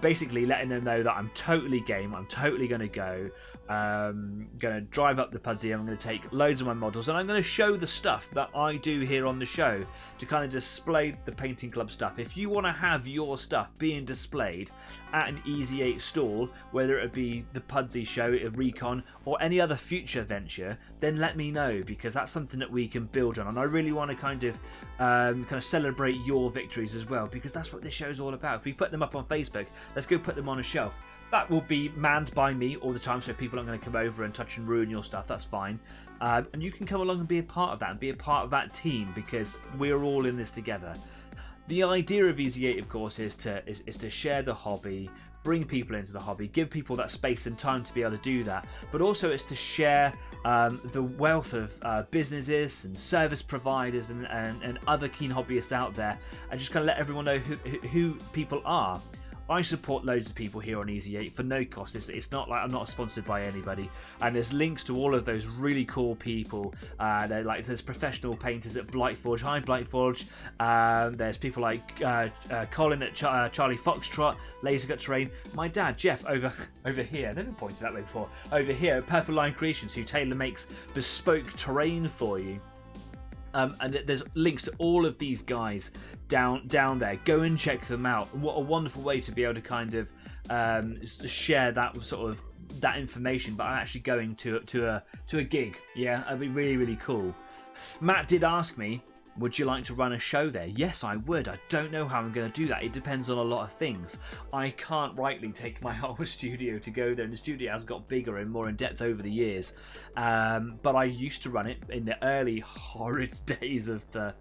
Basically letting them know that I'm totally game. I'm totally going to go. Going to drive up the Pudsey. I'm going to take loads of my models, and I'm going to show the stuff that I do here on the show to kind of display the Painting Club stuff. If you want to have your stuff being displayed at an Easy 8 stall, whether it be the Pudsey show, a Recon, or any other future venture, then let me know, because that's something that we can build on. And I really want to kind of celebrate your victories as well, because that's what this show is all about. If we put them up on Facebook, let's go put them on a shelf. That will be manned by me all the time, so people aren't going to come over and touch and ruin your stuff. That's fine. And you can come along and be a part of that, and be a part of that team, because we're all in this together. The idea of Easy 8, of course, is to share the hobby, bring people into the hobby, give people that space and time to be able to do that, but also it's to share the wealth of businesses and service providers and other keen hobbyists out there, and just kind of let everyone know who people are. I support loads of people here on Easy 8 for no cost. It's not like I'm not sponsored by anybody, and there's links to all of those really cool people. There's professional painters at Blightforge. Hi Blightforge. There's people like Colin at Charlie Foxtrot, Lasercut Terrain. My dad Jeff over here. I've never pointed that way before. Over here at Purple Line Creations, who tailor makes bespoke terrain for you. And there's links to all of these guys down there. Go and check them out. What a wonderful way to be able to kind of share that sort of that information, but I'm actually going to a gig. Yeah, that'd be really, really cool. Matt did ask me, would you like to run a show there? Yes, I would. I don't know how I'm going to do that. It depends on a lot of things. I can't rightly take my whole studio to go there, and the studio has got bigger and more in depth over the years. But I used to run it in the early horrid days of the.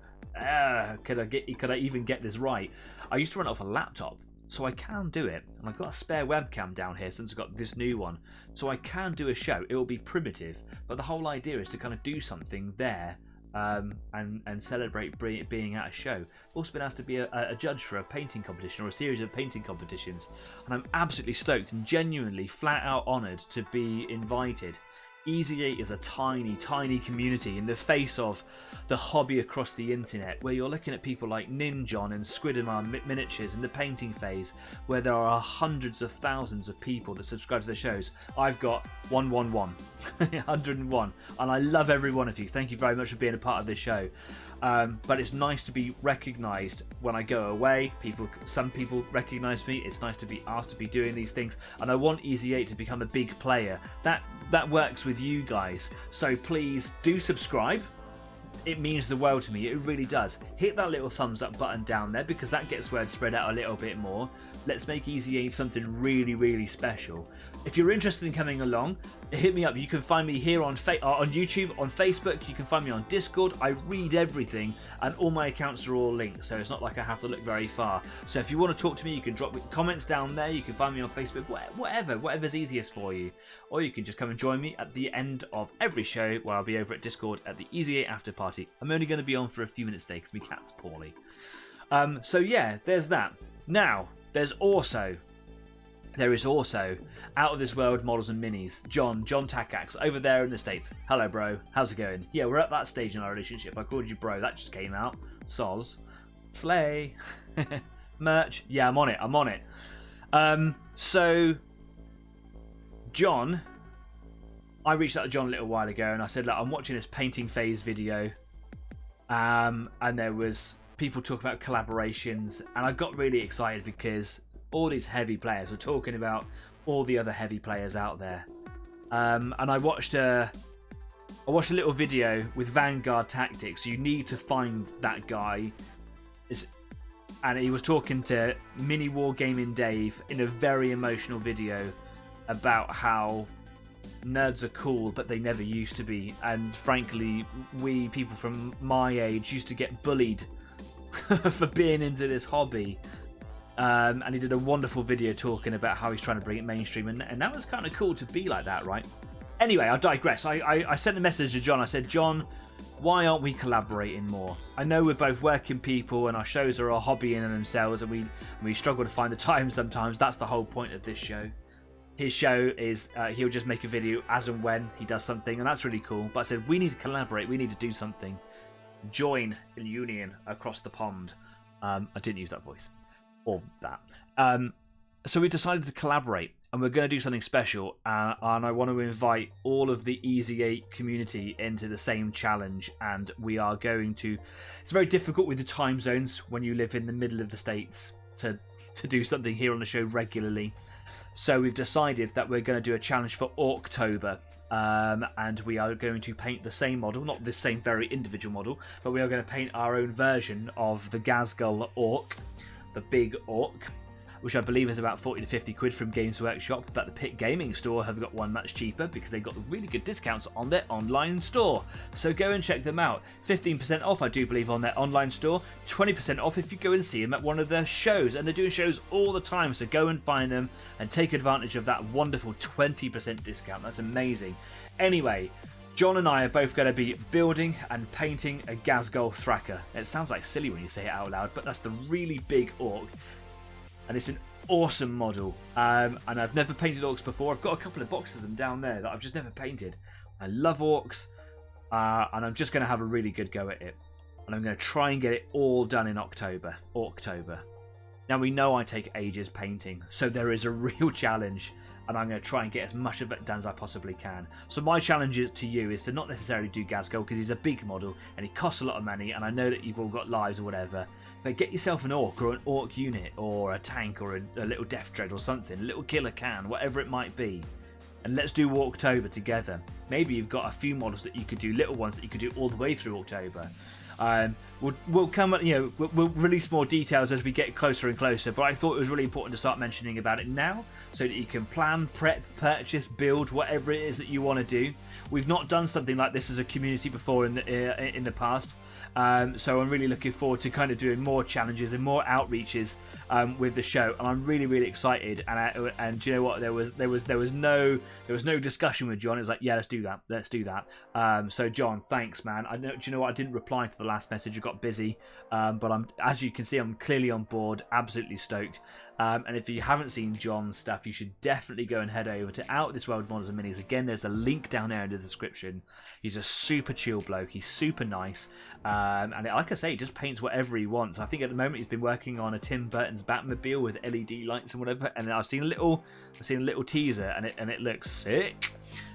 Could I even get this right? I used to run it off a laptop, so I can do it, and I've got a spare webcam down here since I've got this new one, so I can do a show. It will be primitive, but the whole idea is to kind of do something there. And celebrate being at a show. I've also been asked to be a judge for a painting competition, or a series of painting competitions, and I'm absolutely stoked and genuinely flat out honoured to be invited. Easy 8 is a tiny, tiny community in the face of the hobby across the internet, where you're looking at people like Ninjon and Squidamar Miniatures in the painting phase, where there are hundreds of thousands of people that subscribe to the shows. I've got 101, and I love every one of you. Thank you very much for being a part of this show. But it's nice to be recognised when I go away. Some people recognise me. It's nice to be asked to be doing these things, and I want Easy 8 to become a big player. That works with you guys, so please do subscribe. It means the world to me. It really does. Hit that little thumbs up button down there, because that gets word spread out a little bit more. Let's make Easy 8 something really, really special. If you're interested in coming along, hit me up. You can find me here on YouTube, on Facebook. You can find me on Discord. I read everything, and all my accounts are all linked, so it's not like I have to look very far. So if you want to talk to me, you can drop comments down there. You can find me on Facebook, whatever's easiest for you. Or you can just come and join me at the end of every show, where I'll be over at Discord at the Easy 8 after party. I'm only going to be on for a few minutes today because my cat's poorly. So yeah, there's that. Now, there is also out of this world models and minis. John Takax over there in the States. Hello, bro. How's it going? Yeah, we're at that stage in our relationship. I called you bro. That just came out. Soz. Slay. Merch. Yeah, I'm on it. So, John, I reached out to John a little while ago and I said, look, I'm watching this painting phase video. And there was people talking about collaborations. And I got really excited because all these heavy players were talking about all the other heavy players out there. And I watched a little video with Vanguard Tactics. You need to find that guy. And he was talking to Mini Wargaming Dave in a very emotional video about how nerds are cool, but they never used to be. And frankly, we people from my age used to get bullied for being into this hobby. And he did a wonderful video talking about how he's trying to bring it mainstream, and that was kind of cool to be like that, right? Anyway, I digress. I sent a message to John. I said, John, why aren't we collaborating more? I know we're both working people and our shows are a hobby in themselves, and we struggle to find the time sometimes. That's the whole point of this show. His show is he'll just make a video as and when he does something, and that's really cool. But I said, we need to collaborate. We need to do something. Join a union across the pond. I didn't use that voice. Or that. So we decided to collaborate, and we're going to do something special, and I want to invite all of the Easy 8 community into the same challenge, and we are going to... It's very difficult with the time zones when you live in the middle of the States to do something here on the show regularly. So we've decided that we're going to do a challenge for October, and we are going to paint the same model, not the same very individual model, but we are going to paint our own version of the Ghazghkull Orc, the big orc, which I believe is about 40 to 50 quid from Games Workshop, but the Pit Gaming store have got one much cheaper because they've got really good discounts on their online store. So go and check them out. 15% off, I do believe, on their online store. 20% off if you go and see them at one of their shows, and they're doing shows all the time, so go and find them and take advantage of that wonderful 20% discount. That's amazing. Anyway, John and I are both going to be building and painting a Ghazghkull Thracker. It sounds like silly when you say it out loud, but that's the really big orc. And it's an awesome model. And I've never painted orcs before. I've got a couple of boxes of them down there that I've just never painted. I love orcs. And I'm just going to have a really good go at it. And I'm going to try and get it all done in October. Now, we know I take ages painting, so there is a real challenge. And I'm going to try and get as much of it done as I possibly can. So my challenge to you is to not necessarily do Ghazghkull, because he's a big model and he costs a lot of money, and I know that you've all got lives or whatever, but get yourself an orc or an orc unit or a tank or a little death dread or something, a little killer can, whatever it might be, and let's do October together. Maybe you've got a few models that you could do, little ones that you could do all the way through October. We'll come, we'll release more details as we get closer and closer, but I thought it was really important to start mentioning about it now so that you can plan, prep, purchase, build, whatever it is that you want to do. We've not done something like this as a community before in the past. So I'm really looking forward to kind of doing more challenges and more outreaches with the show, and I'm really excited. And do you know what? There was no discussion with John. It was like, yeah, let's do that. So John, thanks, man. Do you know what? I didn't reply to the last message. I got busy, but as you can see, I'm clearly on board. Absolutely stoked. And if you haven't seen John's stuff, you should definitely go and head over to Out of This World Models and Minis. Again, there's a link down there in the description. He's a super chill bloke. He's super nice. And like I say, he just paints whatever he wants. I think at the moment he's been working on a Tim Burton's Batmobile with LED lights and whatever. And I've seen a little teaser, and it looks sick.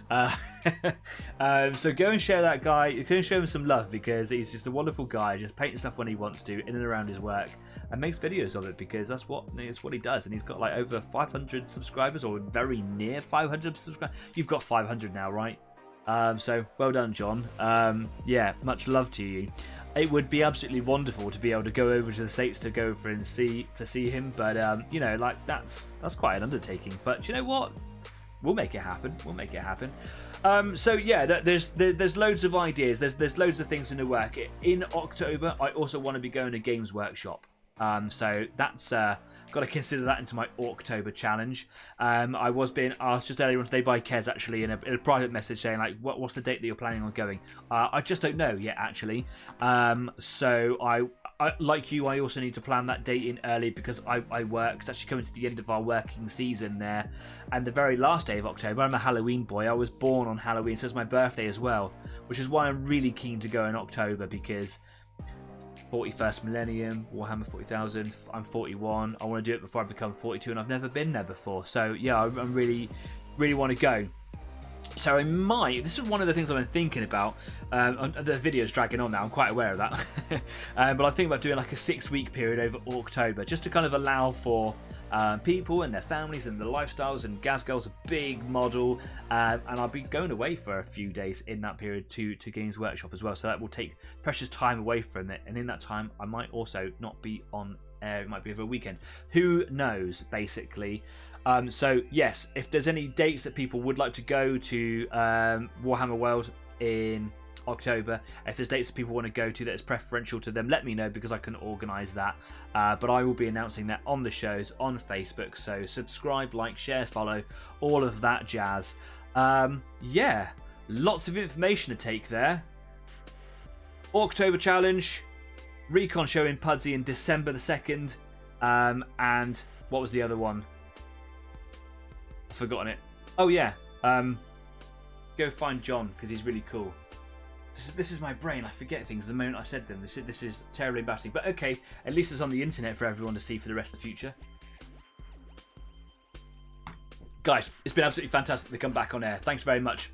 So go and share that guy. You can show him some love, because he's just a wonderful guy, just painting stuff when he wants to, in and around his work, and makes videos of it, because that's what he does. And he's got like over 500 subscribers, or very near 500 subscribers. You've got 500 now, right? So well done, John. Yeah, much love to you. it would be absolutely wonderful to be able to go over to the States to go over and see him. But you know, like that's quite an undertaking. But you know what? We'll make it happen. We'll make it happen. So yeah, there's loads of ideas. There's loads of things in the work. In October, I also want to be going to Games Workshop. So that's got to consider that into my October challenge. I was being asked just earlier on today by Kez actually in a private message saying like, what's the date that you're planning on going? I just don't know yet actually. So I like you, I also need to plan that date in early because I work. It's actually coming to the end of our working season there. And the very last day of October, I'm a Halloween boy. I was born on Halloween, so it's my birthday as well. Which is why I'm really keen to go in October because 41st Millennium, Warhammer 40,000, I'm 41. I want to do it before I become 42 and I've never been there before. So yeah, I really want to go. So I might, this is one of the things I've been thinking about. The video's dragging on now, I'm quite aware of that. But I'm thinking about doing like a 6-week period over October, just to kind of allow for people and their families and their lifestyles. And Gazgirl's a big model, and I'll be going away for a few days in that period to Games Workshop as well. So that will take precious time away from it. And in that time, I might also not be on air. It might be over a weekend. Who knows, basically. So yes, if there's any dates that people would like to go to Warhammer World in October, if there's dates that people want to go to that is preferential to them, let me know because I can organise that. But I will be announcing that on the shows on Facebook. So subscribe, like, share, follow, all of that jazz. Yeah, lots of information to take there. October challenge, Recon show in Pudsey in December the 2nd, and what was the other one? I've forgotten it. Oh yeah, go find John because he's really cool. This is my brain. I forget things the moment I said them. This is terribly embarrassing. But okay, at least it's on the internet for everyone to see for the rest of the future. Guys, it's been absolutely fantastic to come back on air. Thanks very much.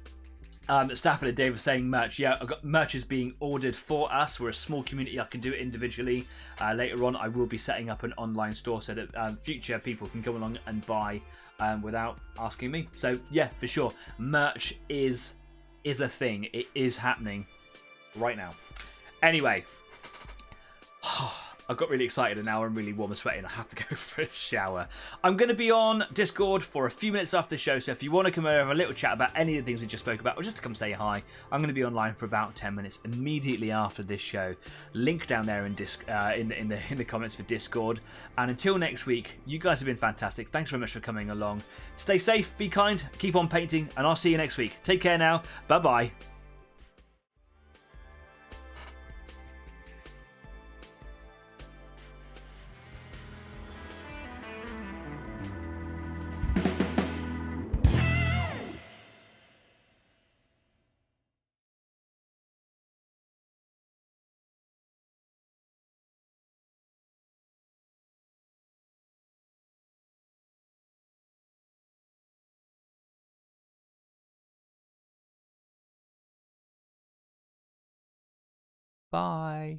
Stafford and Dave was saying merch. Yeah, I've got merch is being ordered for us. We're a small community. I can do it individually. Later on, I will be setting up an online store so that future people can come along and buy without asking me. So yeah, for sure, merch is a thing. It is happening right now. Anyway, I got really excited and now I'm really warm and sweaty and I have to go for a shower. I'm going to be on Discord for a few minutes after the show, so if you want to come over and have a little chat about any of the things we just spoke about or just to come say hi, I'm going to be online for about 10 minutes immediately after this show. Link down there in the comments for Discord. And until next week, you guys have been fantastic. Thanks very much for coming along. Stay safe, be kind, keep on painting, and I'll see you next week. Take care now. Bye-bye. Bye.